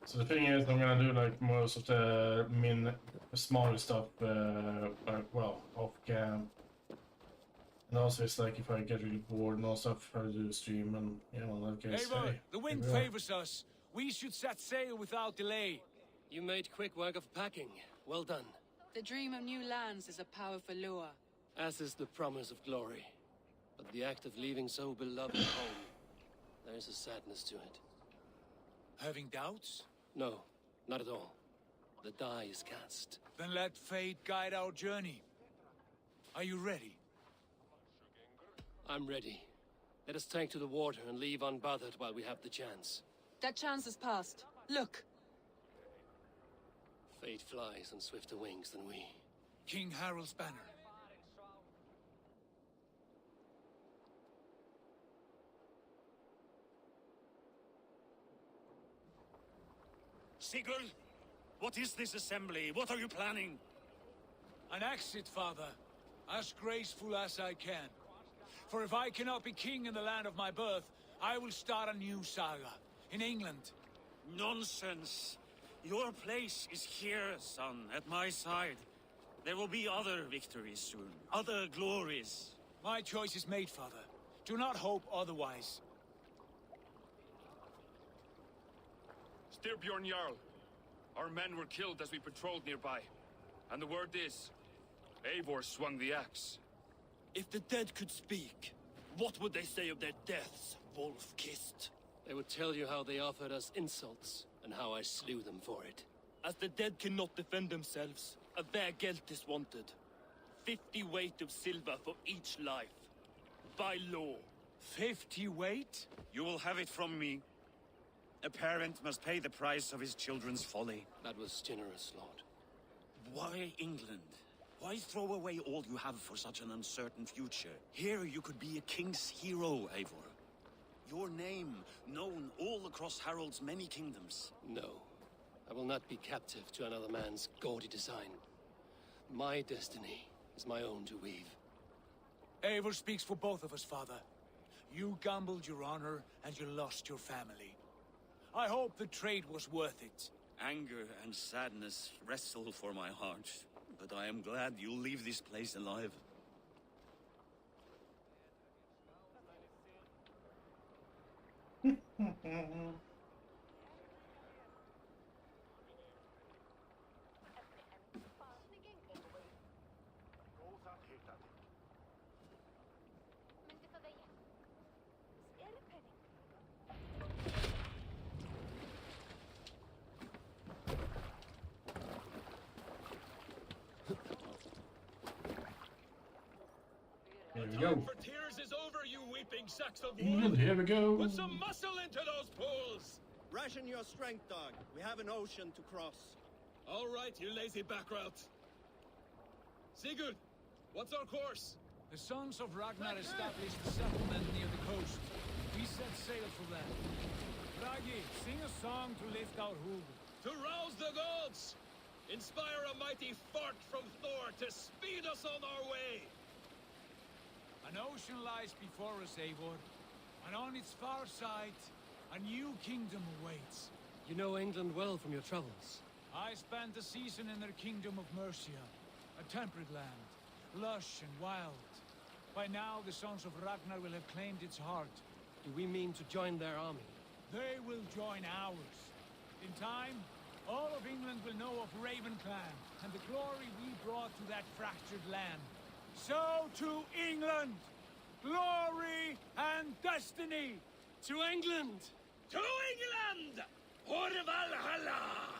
So the thing is, I'm gonna do like most of the smaller stuff, off cam. And also, it's like if I get really bored and all stuff, I do a stream and that case. Eivor, Hey, the wind here we are. favors us. We should set sail without delay. You made quick work of packing. Well done. The dream of new lands is a powerful lure. As is the promise of glory. But the act of leaving so beloved a home, there is a sadness to it. Having doubts? No, not at all. The die is cast. Then let fate guide our journey. Are you ready? I'm ready. Let us take to the water and leave unbothered while we have the chance. That chance is past. Look. Fate flies on swifter wings than we. King Harald's banner. Sigurd, what is this assembly? What are you planning? An exit, father. As graceful as I can. For if I cannot be king in the land of my birth, I will start a new saga. In England. Nonsense. Your place is here, son, at my side. There will be other victories soon. Other glories. My choice is made, father. Do not hope otherwise. Styrbjorn Jarl. Our men were killed as we patrolled nearby. And the word is, Eivor swung the axe. If the dead could speak, what would they say of their deaths, wolf-kissed? They would tell you how they offered us insults, and how I slew them for it. As the dead cannot defend themselves, a their guilt is wanted. 50 weight of silver for each life. By law. 50 weight? You will have it from me. A parent must pay the price of his children's folly. That was generous, Lord. Why England? Why throw away all you have for such an uncertain future? Here you could be a king's hero, Eivor. Your name known all across Harald's many kingdoms. No. I will not be captive to another man's gaudy design. My destiny is my own to weave. Eivor speaks for both of us, father. You gambled your honor, and you lost your family. I hope the trade was worth it. Anger and sadness wrestle for my heart, but I am glad you'll leave this place alive. There we Time go. for tears is over, you weeping sacks of England, wood. here we go. Put some muscle into those pools. Ration your strength, dog. We have an ocean to cross. All right, you lazy backrout. Sigurd, what's our course? The Sons of Ragnar established a settlement near the coast. We set sail for them. Ragi, sing a song to lift our hood. To rouse the gods! Inspire a mighty fart from Thor to speed us on our way! An ocean lies before us, Eivor, and on its far side, a new kingdom awaits. You know England well from your travels. I spent a season in their kingdom of Mercia, a temperate land, lush and wild. By now, the Sons of Ragnar will have claimed its heart. Do we mean to join their army? They will join ours. In time, all of England will know of Ravenclan and the glory we brought to that fractured land. So to England! Glory and destiny! To England! To England! For Valhalla!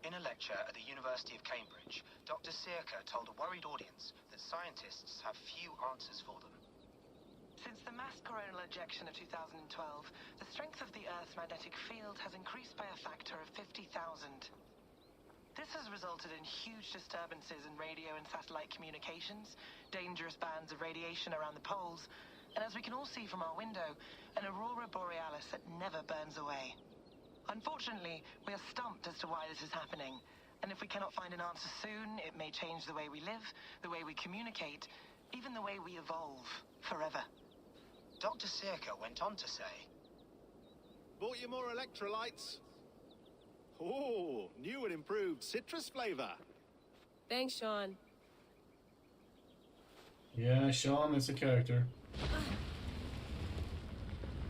In a lecture at the University of Cambridge, Dr. Sirka told a worried audience that scientists have few answers for them. Since the mass coronal ejection of 2012, the strength of the Earth's magnetic field has increased by a factor of 50,000. This has resulted in huge disturbances in radio and satellite communications, dangerous bands of radiation around the poles, and as we can all see from our window, an aurora borealis that never burns away. Unfortunately, we are stumped as to why this is happening, and if we cannot find an answer soon, it may change the way we live, the way we communicate, even the way we evolve, forever. Dr. Sirka went on to say, Bought you more electrolytes? Oh, new and improved citrus flavor. Thanks, Sean. Yeah, Sean is a character.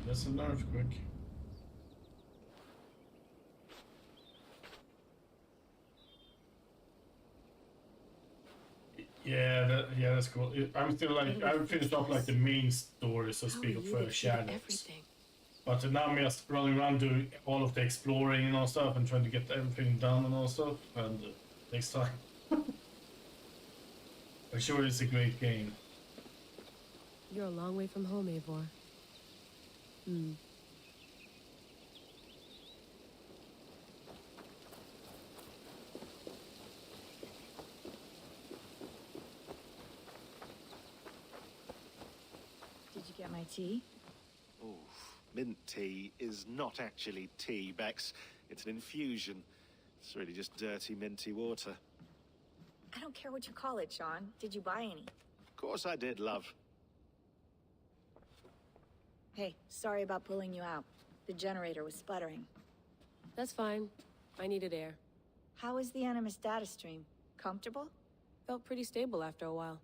That's an earthquake. Yeah, that's cool. I'm still like, I haven't finished off like the main story, so to speak, of Shadows. But now I'm just running around doing all of the exploring and all stuff and trying to get everything done and all stuff, and takes time. I'm sure it's a great game. You're a long way from home, Eivor. Did you get my tea? Oh, mint tea is not actually tea, Bex. It's an infusion. It's really just dirty, minty water. I don't care what you call it, Sean. Did you buy any? Of course I did, love. Hey, sorry about pulling you out. The generator was sputtering. That's fine. I needed air. How is the Animus data stream? Comfortable? Felt pretty stable after a while.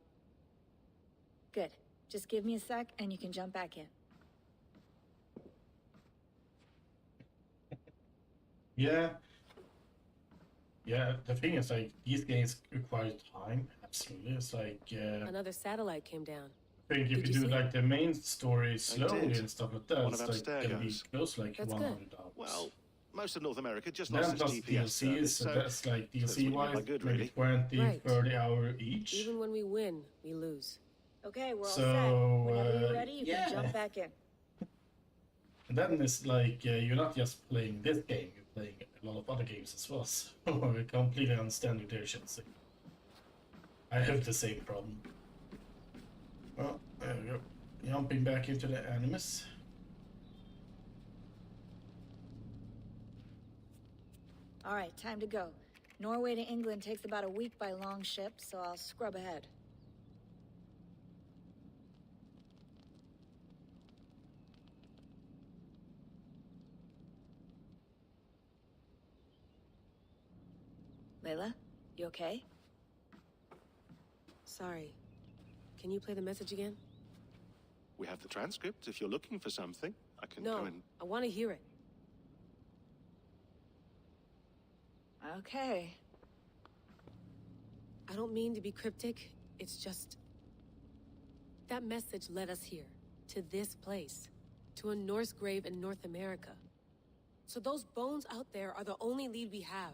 Good. Just give me a sec and you can jump back in. Yeah. Yeah, the thing is, like, these games require time and Absolutely, it's like Another satellite came down. I think if Did you you do see like the main story slowly did. and stuff like that, One it's of like gonna be Abstergo's. close to like That's 100 hours. Well, most of North America just Then lost its plus GPS DLCs, service, so so that's like that's DLC what you mean by wise, good, maybe really. 20, Right. 30 hour each. Even when we win, we lose. Okay, we're all So, set. Whenever you're uh, ready, you yeah. can jump back in. And then it's like you're not just playing this game, you're playing a lot of other games as well. So I completely understand your deficiency. I have the same problem. Well, there we go. Jumping back into the Animus. All right, time to go. Norway to England takes about a week by long ship, so I'll scrub ahead. Layla, you okay? Sorry. Can you play the message again? We have the transcript. If you're looking for something, I can go No, and... I want to hear it. Okay. I don't mean to be cryptic. It's just... That message led us here. To this place. To a Norse grave in North America. So those bones out there are the only lead we have.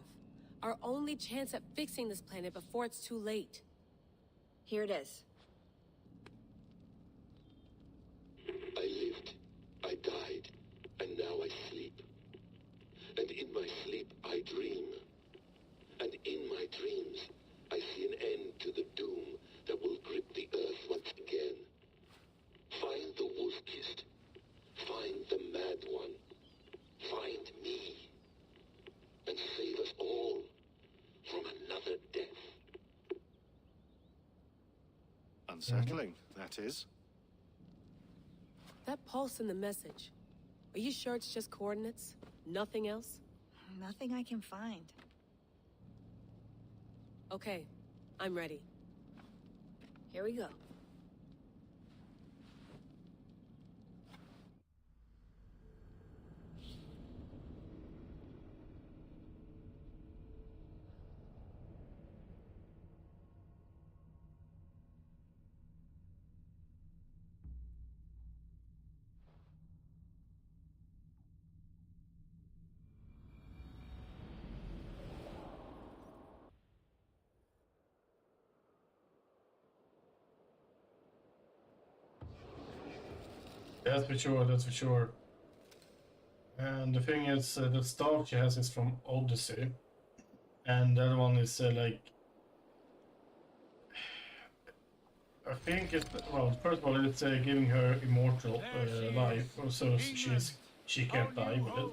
Our only chance at fixing this planet before it's too late. Here it is. I lived, I died, and now I sleep. And in my sleep I dream. And in my dreams I see an end to the doom that will grip the earth once again. Find the wolf-kissed. Find the mad one. Find me. And save us all from another death. Unsettling, that is. That pulse in the message. Are you sure it's just coordinates? Nothing else? Nothing I can find. Okay, I'm ready. Here we go. That's for sure, that's for sure. And the thing is, the staff she has is from Odyssey. And the other one is like... I think it's... Well, first of all, it's giving her immortal life, so she can't die with it.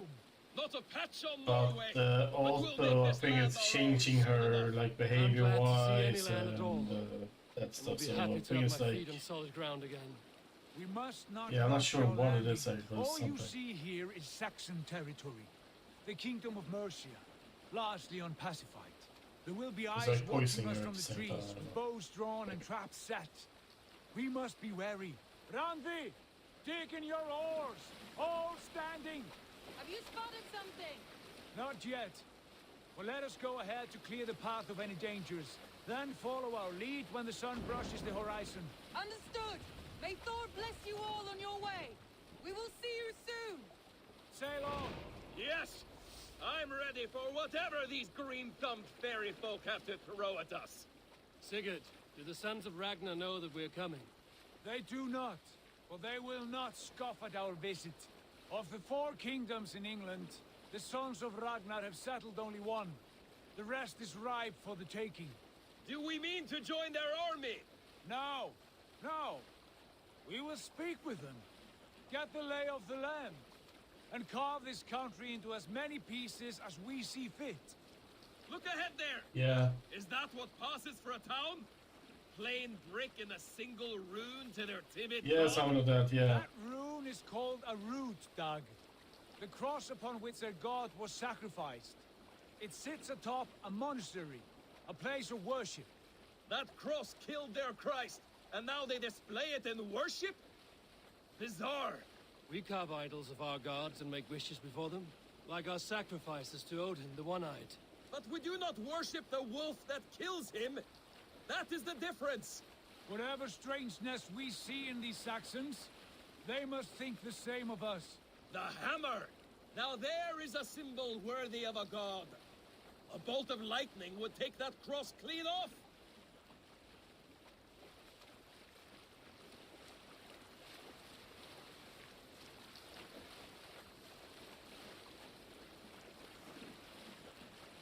Not a patch on But Norway. also, I think it's changing her like behavior-wise and that stuff. So I think it's like... on solid ground again. We must not Yeah, I'm not rush sure our what it landing. is actually, but it's All you something. see here is Saxon territory. The Kingdom of Mercia, largely unpacified. There will be eyes like watching poisoning us her from at the the same trees, time. with bows drawn and traps set. We must be wary. Randvi, dig in your oars, all standing. Have you spotted something? Not yet. Well, let us go ahead to clear the path of any dangers. Then follow our lead when the sun brushes the horizon. Understood. May Thor bless you all on your way. We will see you soon. Sail on. Yes, I'm ready for whatever these green-thumbed fairy folk have to throw at us. Sigurd, do the sons of Ragnar know that we're coming? They do not, but they will not scoff at our visit. Of the 4 kingdoms in England, the sons of Ragnar have settled only one. The rest is ripe for the taking. Do we mean to join their army? No, no. We will speak with them, get the lay of the land, and carve this country into as many pieces as we see fit. Look ahead there! Yeah. Is that what passes for a town? Plain brick in a single rune to their timid Yeah, god? some of that, yeah. That rune is called a root, Doug. The cross upon which their god was sacrificed. It sits atop a monastery, a place of worship. That cross killed their Christ, and now they display it in worship? Bizarre. We carve idols of our gods and make wishes before them, like our sacrifices to Odin, the One-Eyed. But we do not worship the wolf that kills him. That is the difference! Whatever strangeness we see in these Saxons, they must think the same of us. The hammer! Now there is a symbol worthy of a god. A bolt of lightning would take that cross clean off!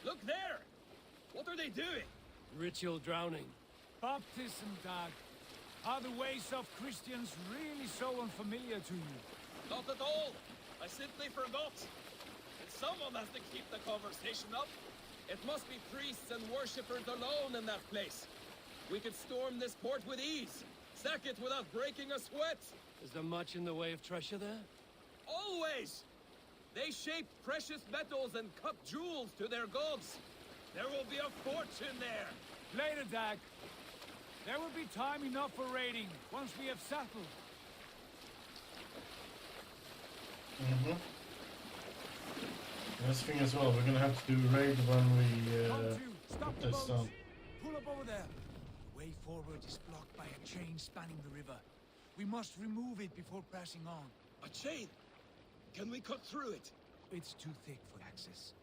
Look there! What are they doing? Ritual drowning. Baptism, Dag. Are the ways of Christians really so unfamiliar to you? Not at all. I simply forgot. And someone has to keep the conversation up. It must be priests and worshippers alone in that place. We could storm this port with ease. Sack it without breaking a sweat. Is there much in the way of treasure there? Always! They shape precious metals and cut jewels to their gods. There will be a fortune there. Later, Dag. There will be time enough for raiding, once we have settled. This thing as well, we're gonna have to do a raid when we Stop put this down. Pull up over there. The way forward is blocked by a chain spanning the river. We must remove it before pressing on. A chain? Can we cut through it? It's too thick for access.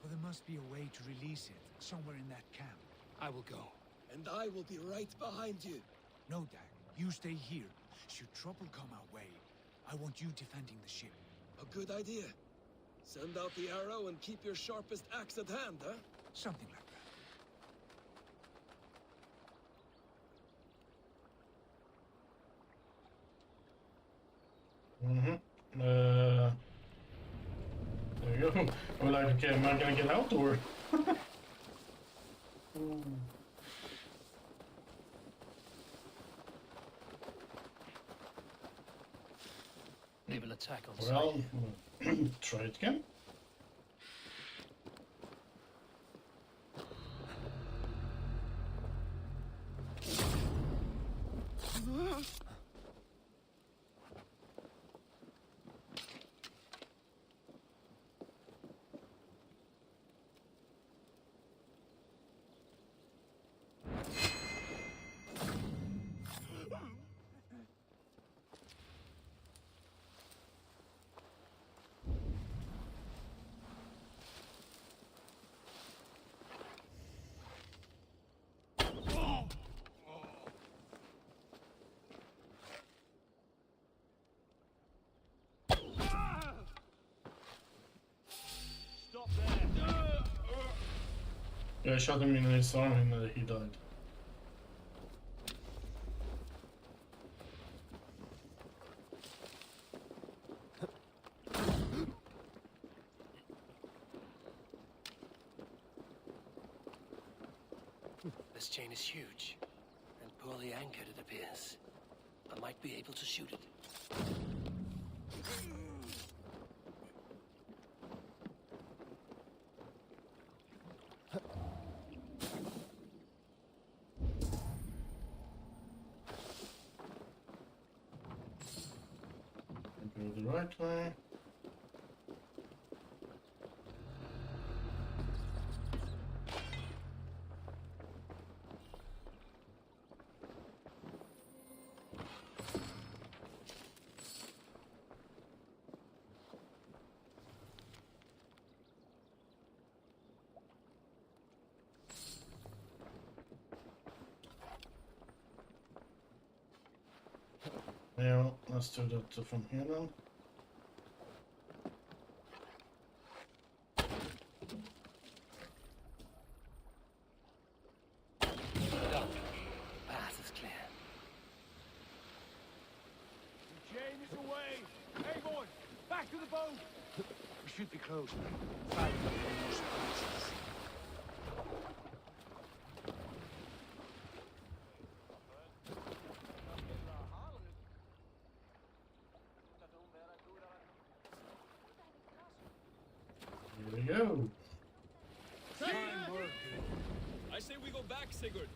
But there must be a way to release it, somewhere in that camp. I will go. And I will be right behind you. No, Dag. You stay here. Should trouble come our way, I want you defending the ship. A good idea. Send out the arrow and keep your sharpest axe at hand, huh? Something like that. There you go. I'm like, okay, am I gonna get out or? They will attack on Well, sight. try it again. Yeah, I shot him in his arm and he died. This chain is huge, and poorly anchored it appears. I might be able to shoot it. Go the right way. Yeah, well, let's do that from here then. Done. Path is clear. The chain is away. Hey, boy, back to the boat. We should be close. Fight for more surprises. Here we go. I say we go back, Sigurd.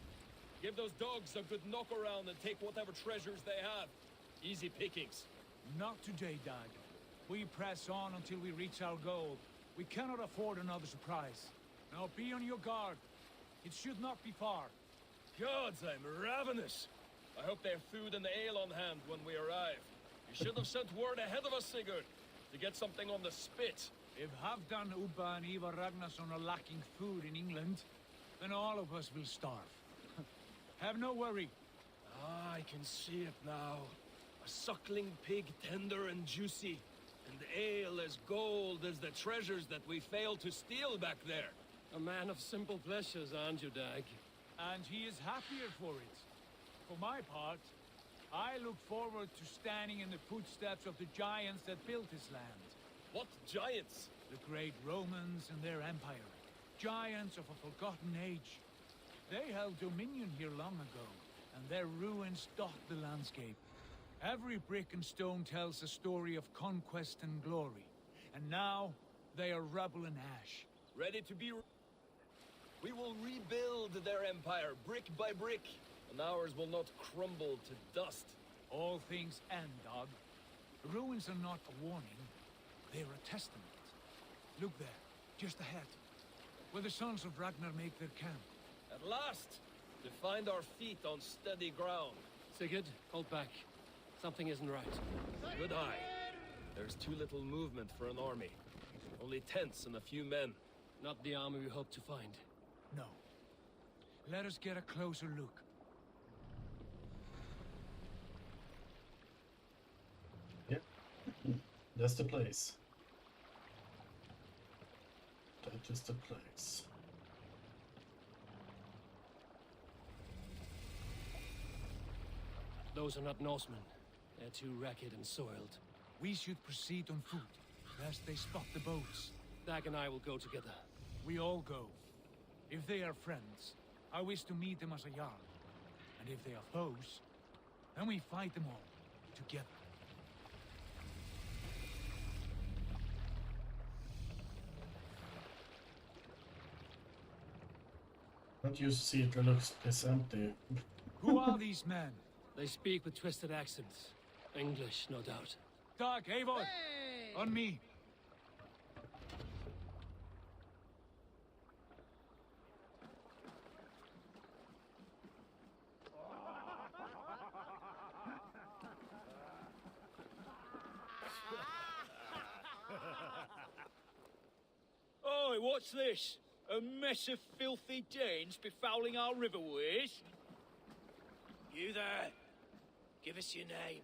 Give those dogs a good knock around and take whatever treasures they have. Easy pickings. Not today, Dag. We press on until we reach our goal. We cannot afford another surprise. Now be on your guard. It should not be far. Gods, I'm ravenous. I hope they have food and ale on hand when we arrive. You should have sent word ahead of us, Sigurd, to get something on the spit. If Halfdan, Ubba, and Ivar Ragnarsson are lacking food in England, then all of us will starve. Have no worry. Ah, I can see it now. A suckling pig, tender and juicy. And ale as gold as the treasures that we failed to steal back there. A man of simple pleasures, aren't you, Dag? And he is happier for it. For my part, I look forward to standing in the footsteps of the giants that built this land. What giants? The great Romans and their empire. Giants of a forgotten age. They held dominion here long ago, and their ruins dot the landscape. Every brick and stone tells a story of conquest and glory. And now, they are rubble and ash. Ready to be... We will rebuild their empire, brick by brick, and ours will not crumble to dust. All things end, Dog. The ruins are not a warning, they're a testament. Look there, just ahead, where the sons of Ragnar make their camp. At last, to find our feet on steady ground. Sigurd, hold back. Something isn't right. Good eye. There's too little movement for an army. Only tents and a few men. Not the army we hope to find. No. Let us get a closer look. Yep. That's the place. That is the place. Those are not Norsemen. They're too ragged and soiled. We should proceed on foot, lest they spot the boats. Dag and I will go together. We all go. If they are friends, I wish to meet them as a Jarl. And if they are foes, then we fight them all, together. Don't you see it looks empty? Who are these men? They speak with twisted accents. English, no doubt. Dag, Eivor! Hey! On me! Oi, what's this? A mess of filthy Danes befouling our riverways? You there? Give us your name.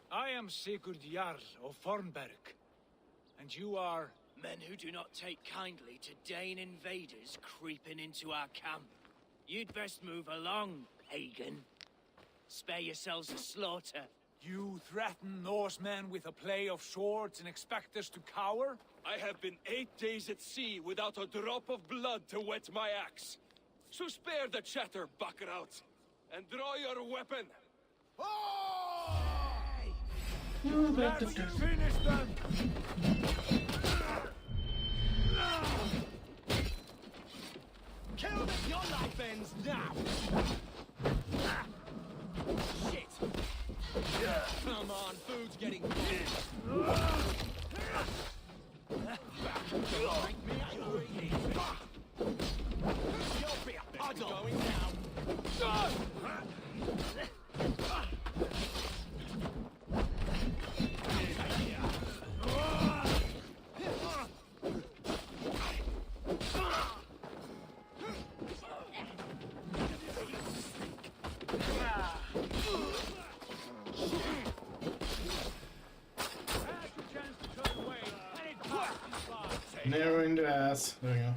I am Sigurd Jarl of Fornberg. And you are... Men who do not take kindly to Dane invaders creeping into our camp. You'd best move along, pagan. Spare yourselves the slaughter. You threaten Norsemen with a play of swords and expect us to cower? I have been 8 days at sea without a drop of blood to wet my axe. So spare the chatter, Baccarat, and draw your weapon. Oh! Let's finish them! Kill them! Your life ends now! Shit! Come on, food's getting dead! Make me angry! You'll be a puddle! Going down! Narrowing the ass. There you go.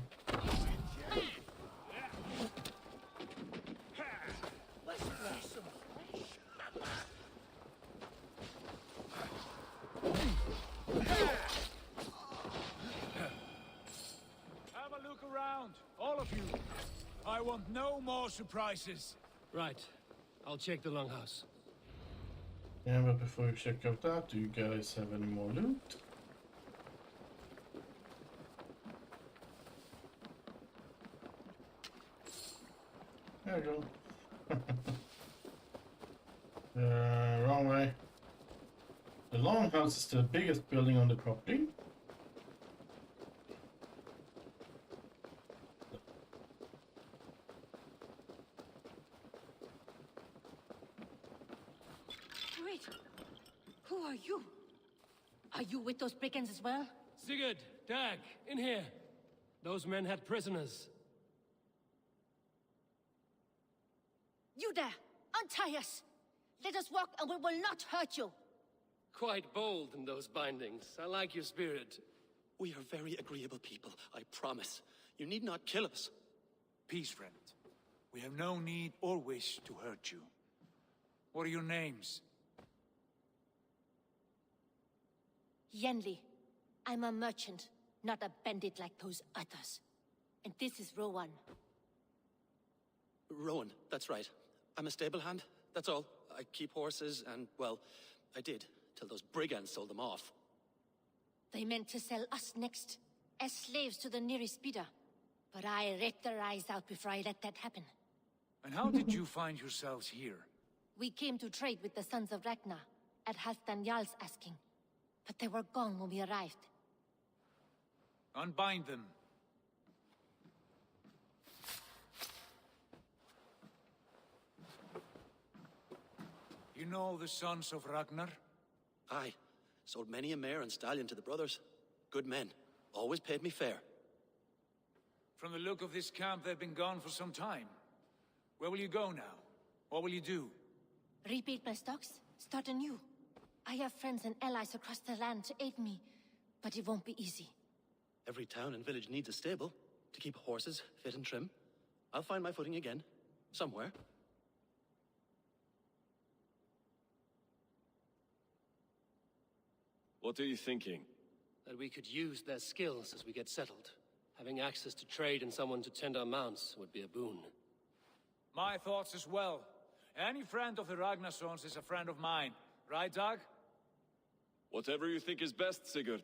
Have a look around, all of you. I want no more surprises. Right. I'll check the longhouse. Yeah, but before you check out that, do you guys have any more loot? There you go. Wrong way. The longhouse is the biggest building on the property. Wait. Who are you? Are you with those brigands as well? Sigurd, Dag, in here. Those men had prisoners. You there! Untie us! Let us walk and we will not hurt you! Quite bold in those bindings. I like your spirit. We are very agreeable people, I promise. You need not kill us. Peace, friend. We have no need or wish to hurt you. What are your names? Yenli. I'm a merchant, not a bandit like those others. And this is Rowan. Rowan, that's right. I'm a stable hand, that's all. I keep horses and, well, I did, till those brigands sold them off. They meant to sell us next, as slaves to the nearest bidder. But I ripped their eyes out before I let that happen. And how did you find yourselves here? We came to trade with the Sons of Ragnar, at Halfdan Jarl's asking. But they were gone when we arrived. Unbind them. You know the Sons of Ragnar? Aye. Sold many a mare and stallion to the brothers. Good men. Always paid me fair. From the look of this camp, they've been gone for some time. Where will you go now? What will you do? Rebuild my stocks, start anew. I have friends and allies across the land to aid me, but it won't be easy. Every town and village needs a stable to keep horses fit and trim. I'll find my footing again. Somewhere. What are you thinking? That we could use their skills as we get settled. Having access to trade and someone to tend our mounts would be a boon. My thoughts as well. Any friend of the Ragnarsons is a friend of mine. Right, Dag? Whatever you think is best, Sigurd.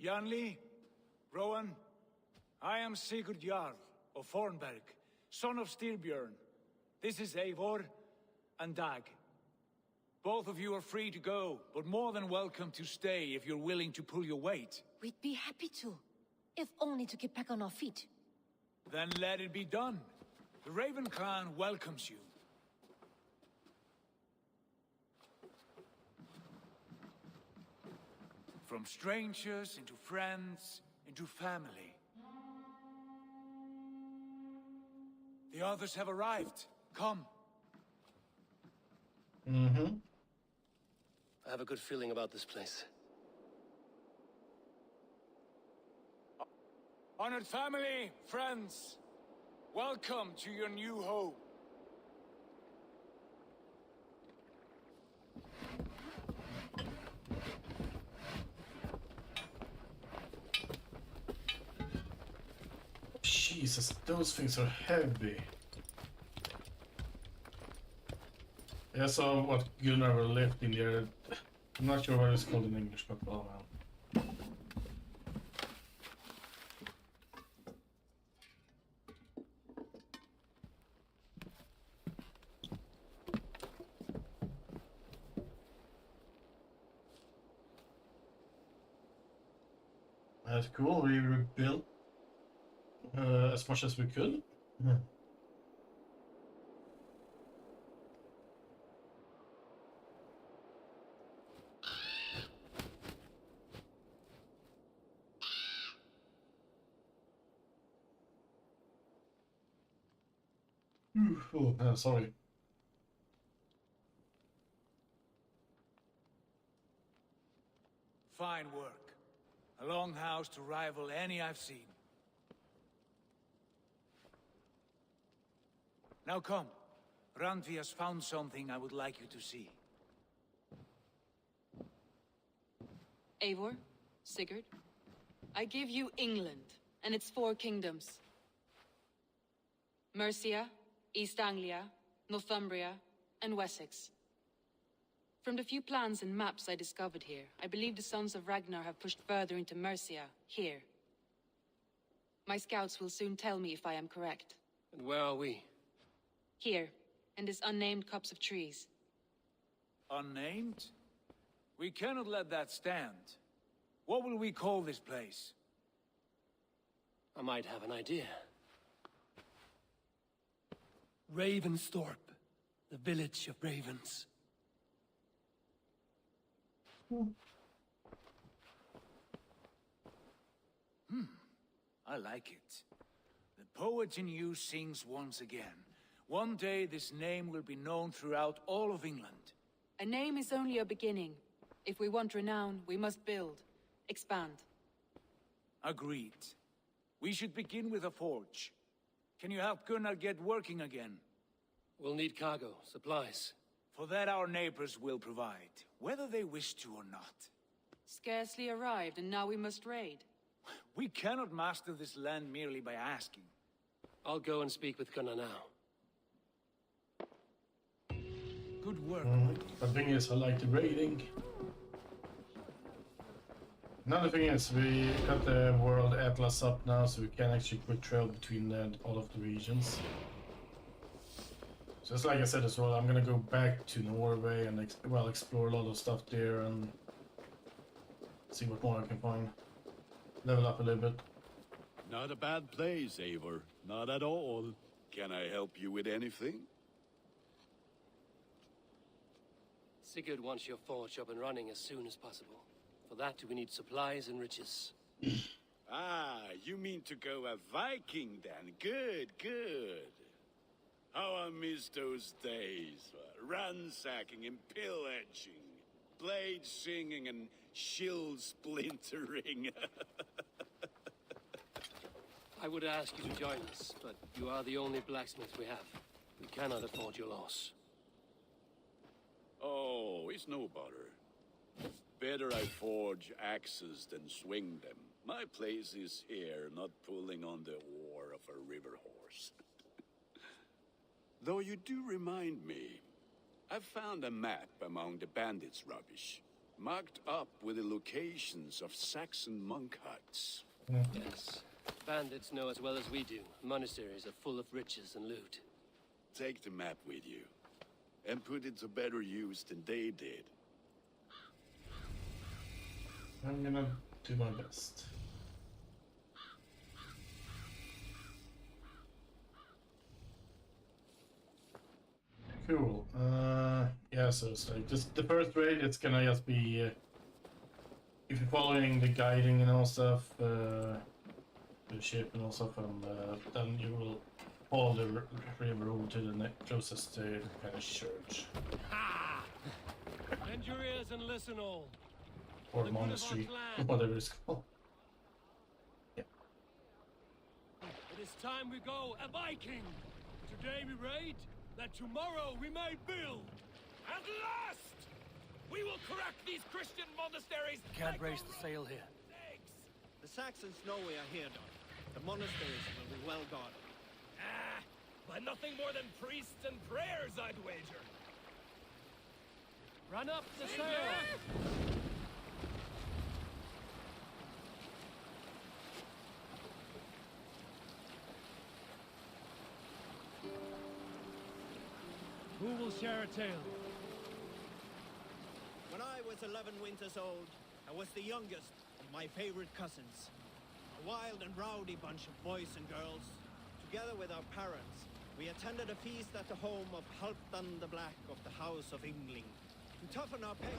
Janli, Rowan, I am Sigurd Jarl of Fornberg, son of Styrbjörn. This is Eivor and Dag. Both of you are free to go, but more than welcome to stay if you're willing to pull your weight. We'd be happy to, if only to get back on our feet. Then let it be done. The Raven clan welcomes you. From strangers into friends, into family. The others have arrived. Come. Mm-hmm. I have a good feeling about this place. Honored family, friends, welcome to your new home. Jesus, those things are heavy. I saw what Gunnar will lift in there. I'm not sure what it's called in English, but oh well. That's cool. We rebuilt as much as we could. Oh, sorry. Fine work. A longhouse to rival any I've seen. Now come. Randvi has found something I would like you to see. Eivor, Sigurd, I give you England and its 4 kingdoms. Mercia, East Anglia, Northumbria, and Wessex. From the few plans and maps I discovered here, I believe the Sons of Ragnar have pushed further into Mercia, here. My scouts will soon tell me if I am correct. And where are we? Here, in this unnamed copse of trees. Unnamed? We cannot let that stand. What will we call this place? I might have an idea. Ravensthorpe. The village of ravens. I like it. The poet in you sings once again. One day this name will be known throughout all of England. A name is only a beginning. If we want renown, we must build, expand. Agreed. We should begin with a forge. Can you help Gunnar get working again? We'll need cargo, supplies. For that our neighbors will provide, whether they wish to or not. Scarcely arrived, and now we must raid. We cannot master this land merely by asking. I'll go and speak with Gunnar now. Good work. The thing is, I like the raiding. Another thing is, we got the world atlas up now, so we can actually quick trail between all of the regions. So it's like I said as well, I'm gonna go back to Norway and explore a lot of stuff there and see what more I can find. Level up a little bit. Not a bad place, Eivor. Not at all. Can I help you with anything? Sigurd wants your forge up and running as soon as possible. For that, we need supplies and riches. Ah, you mean to go a Viking then? Good, good. How I miss those days. Ransacking and pillaging. Blade singing and shield splintering. I would ask you to join us, but you are the only blacksmith we have. We cannot afford your loss. Oh, it's no bother. Better I forge axes than swing them. My place is here, not pulling on the oar of a river horse. Though you do remind me, I found a map among the bandits' rubbish, marked up with the locations of Saxon monk huts. Yes. Bandits know as well as we do. Monasteries are full of riches and loot. Take the map with you, and put it to better use than they did. I'm gonna do my best. Cool. Yeah, so it's like just the first raid, it's gonna just be if you're following the guiding and all stuff, the ship and all stuff, and then you will follow the river over to the closest kind of church. Bend your ears and listen all. Or monastery, whatever it's called. Yeah. It is time we go a Viking. Today we raid, that tomorrow we may build. At last! We will crack these Christian monasteries! Can't raise the sail here. The Saxons know we are here, Don. The monasteries will be well guarded. By nothing more than priests and prayers, I'd wager. Run up the sail! Who will share a tale? When I was 11 winters old, I was the youngest of my favorite cousins. A wild and rowdy bunch of boys and girls. Together with our parents, we attended a feast at the home of Halfdan the Black of the House of Yngling. To toughen our peg...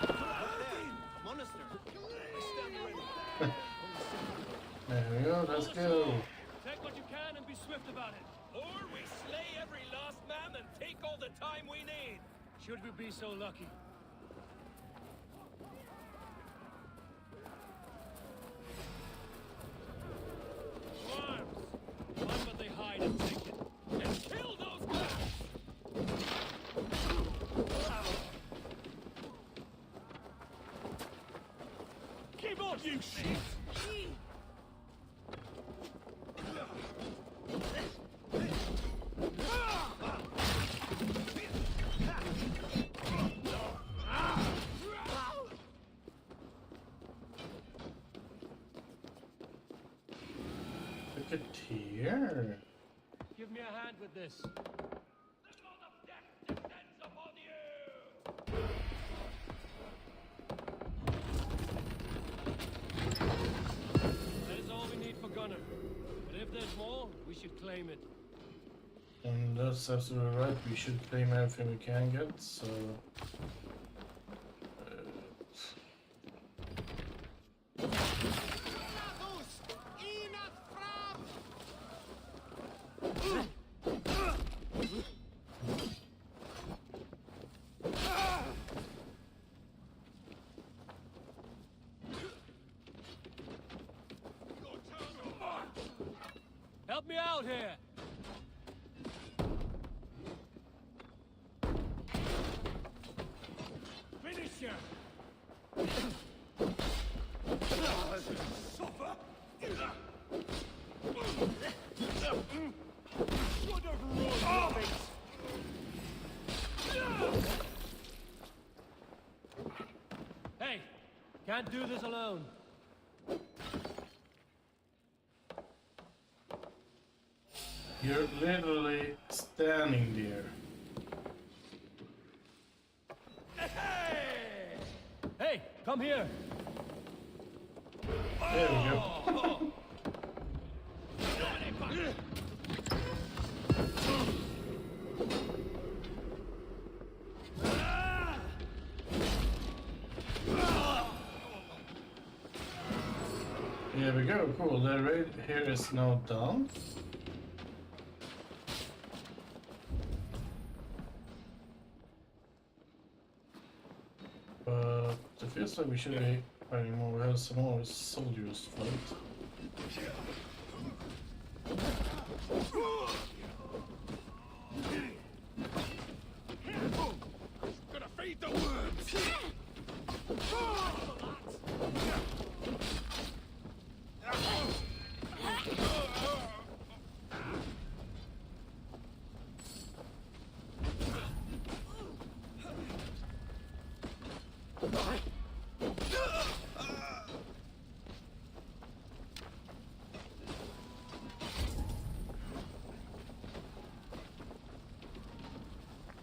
A monastery. I stand ready. There we go, let's go. Take what you can and be swift about it. Or we slay every last man and take all the time we need. Should we be so lucky? Arms! Find what they hide and take it. And kill those guys! Keep on, you shit! Look at here. Give me a hand with this. That is all we need for Gunnar. But if If there's more, we should claim it. And that's absolutely right. We should claim everything we can get. So. Help me out here! Finish him! Suffer! What a run! Hey! Can't do this alone. You're literally standing there. Hey, come here. There we go. There we go. Cool. The raid here is now done. But it feels like we should be finding more. We have some more soldiers to fight. Gonna feed the worms!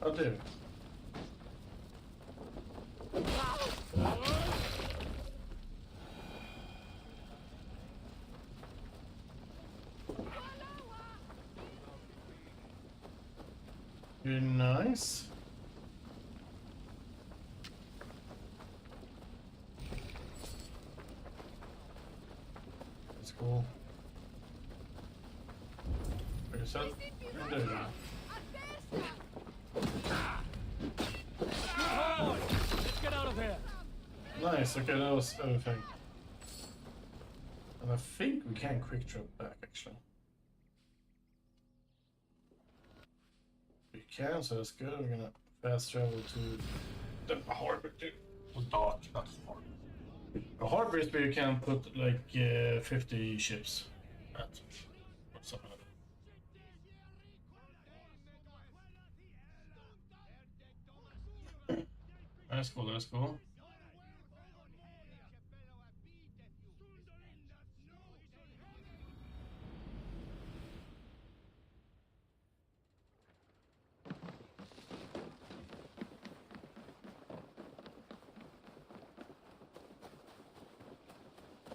Oh, there. Very nice. That's cool. Where's that? There you go. Let's get out of here. Nice, okay, that was everything. And I think we can quick drop back actually. We can, so that's good. We're gonna fast travel to the harbor too. Dark, not harbor. The harbor is where you can put like 50 ships at. Or something like that. That's cool, that's cool.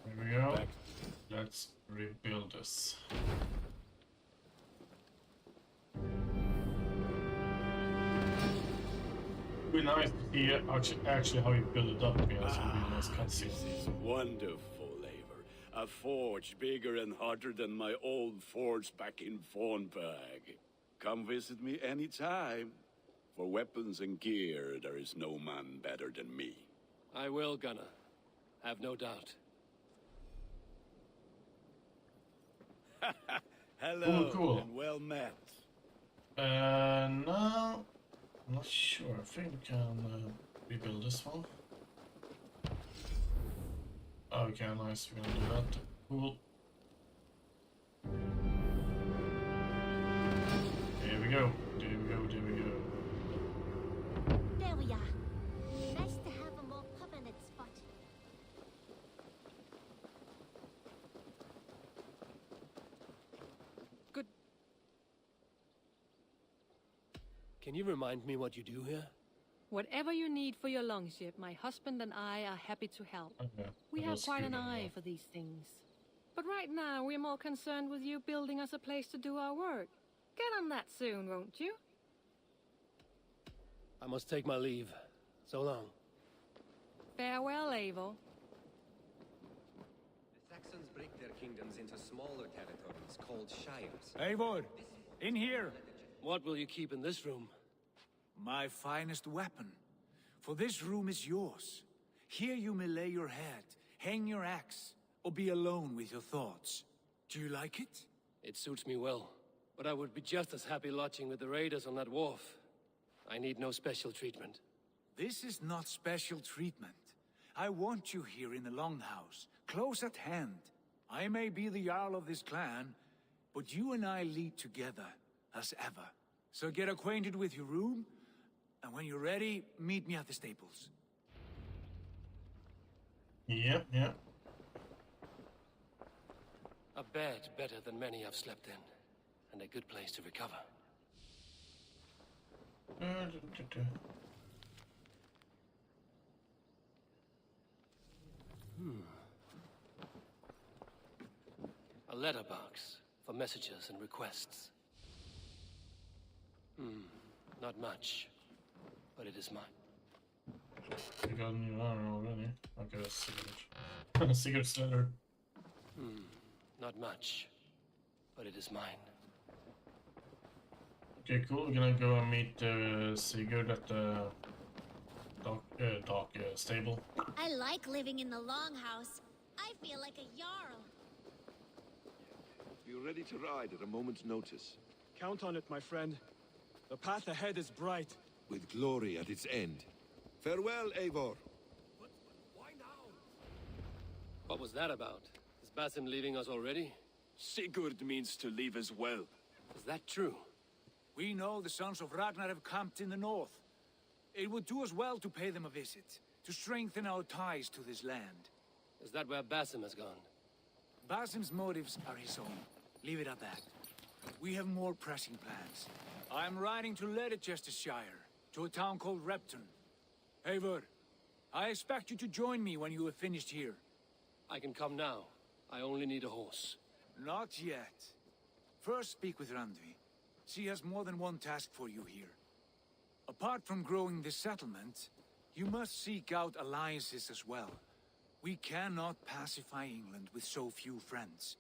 Here we go. Let's rebuild this. Be nice to see actually how you build it up. Because it'll be a nice cutscene. This is wonderful, Eivor. A forge bigger and hotter than my old forge back in Fornberg. Come visit me anytime. For weapons and gear, there is no man better than me. I will, Gunnar. Have no doubt. Hello, cool. and well met. No, I'm not sure. I think we can rebuild this one. Oh, okay, nice. We're gonna do that. Cool. There we go. There we go. There we go. There we are. Nice to have a more permanent spot. Good. Can you remind me what you do here? Whatever you need for your longship, my husband and I are happy to help. Okay. We that have was quite an good, eye for these things. But right now, we're more concerned with you building us a place to do our work. Get on that soon, won't you? I must take my leave. So long. Farewell, Eivor. The Saxons break their kingdoms into smaller territories called shires. Eivor, in here. What will you keep in this room? My finest weapon. For this room is yours. Here you may lay your head, hang your axe, or be alone with your thoughts. Do you like it? It suits me well. But I would be just as happy lodging with the raiders on that wharf. I need no special treatment. This is not special treatment. I want you here in the Longhouse, close at hand. I may be the Jarl of this clan, but you and I lead together, as ever. So get acquainted with your room, and when you're ready, meet me at the stables. Yep. A bed better than many I've slept in, and a good place to recover. A letterbox for messages and requests. Not much, but it is mine. You got a new letter already. Okay, Sigurd. Sigurd's letter. Not much, but it is mine. Okay, cool. We're gonna go and meet Sigurd at the dock stable. I like living in the Longhouse. I feel like a Jarl. Be ready to ride at a moment's notice. Count on it, my friend. The path ahead is bright. With glory at its end. Farewell, Eivor. Why now? What was that about? Is Basim leaving us already? Sigurd means to leave as well. Is that true? We know the sons of Ragnar have camped in the north. It would do us well to pay them a visit, to strengthen our ties to this land. Is that where Basim has gone? Basim's motives are his own. Leave it at that. We have more pressing plans. I'm riding to Leicestershire, to a town called Repton. Eivor, I expect you to join me when you have finished here. I can come now. I only need a horse. Not yet. First speak with Randvi. She has more than one task for you here. Apart from growing this settlement, you must seek out alliances as well. We cannot pacify England with so few friends.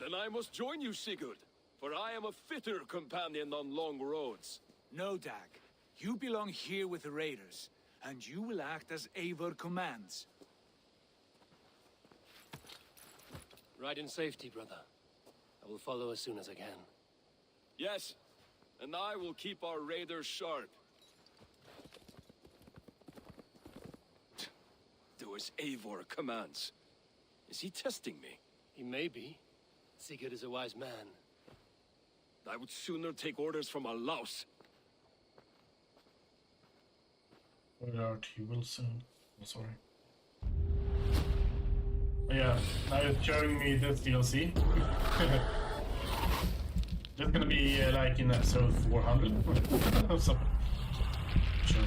Then I must join you, Sigurd, for I am a fitter companion on long roads. No, Dag. You belong here with the raiders, and you will act as Eivor commands. Ride in safety, brother. I will follow as soon as I can. Yes, and I will keep our raiders sharp. Do as Eivor commands. Is he testing me? He may be. Sigurd is a wise man. I would sooner take orders from a louse. Where are you, Wilson? Oh, sorry. Oh, yeah, now you're showing me this DLC. That's gonna be like in episode 400. So, sure.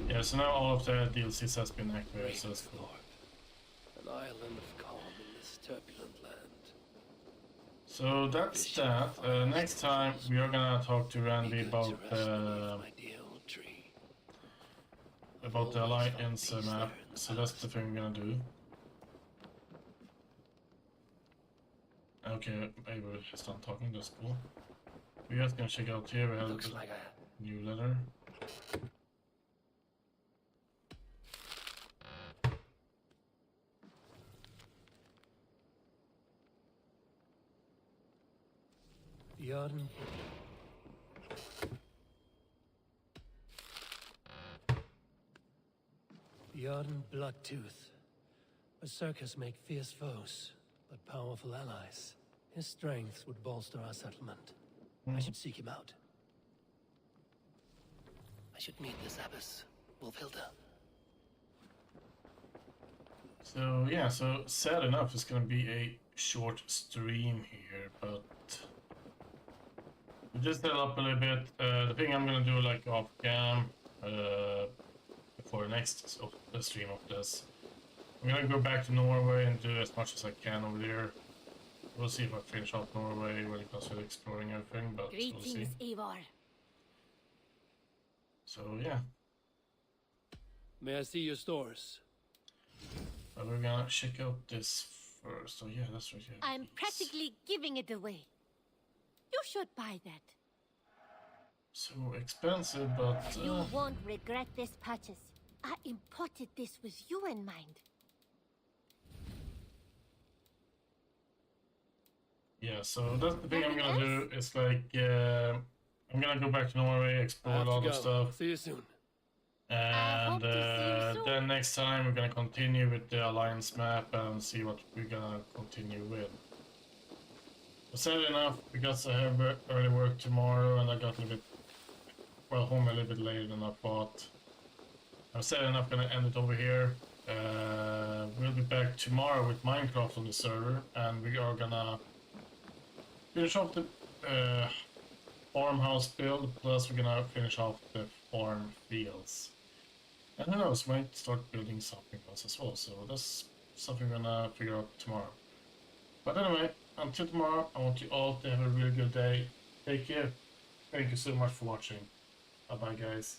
Yeah, so now all of the DLCs has been activated, so that's cool. An island of calm in this turbulent land. So that's that. Next time we are gonna talk to Randy about the Alliance map. So that's the thing we're gonna do. Okay, Eivor is done talking. That's cool. We guys gonna check out here. We have a new letter. Bjorn. Bjorn Bloodtooth. Berserkers make fierce foes, but powerful allies. His strength would bolster our settlement. I should seek him out. I should meet this abbess, Wolfhilda. So yeah, so sad enough, it's gonna be a short stream here, but we just set up a little bit. The thing I'm gonna do like off cam, before the next stream of this. I'm gonna go back to Norway and do as much as I can over there. We'll see if I finish off Norway when it comes to exploring everything, but we'll see. Greetings, Eivor. So yeah. May I see your stores? But we're gonna check out this first. Oh yeah, that's right. Yeah. I'm practically giving it away. You should buy that. So expensive, but You won't regret this purchase. I imported this with you in mind. yeah. So that's the thing I'm gonna do. It's like I'm gonna go back to Norway, explore a lot of stuff. See you soon. And then next time we're gonna continue with the alliance map and see what we're gonna continue with. But sadly enough, because I have early work tomorrow and I got a little bit, well, home a little bit later than I thought. I'm sadly enough gonna end it over here. We'll be back tomorrow with Minecraft on the server, and we are gonna finish off the farmhouse build, plus we're gonna finish off the farm fields. And who knows, might start building something else as well, so that's something we're gonna figure out tomorrow. But anyway, until tomorrow, I want you all to have a really good day. Take care. Thank you so much for watching. Bye bye, guys.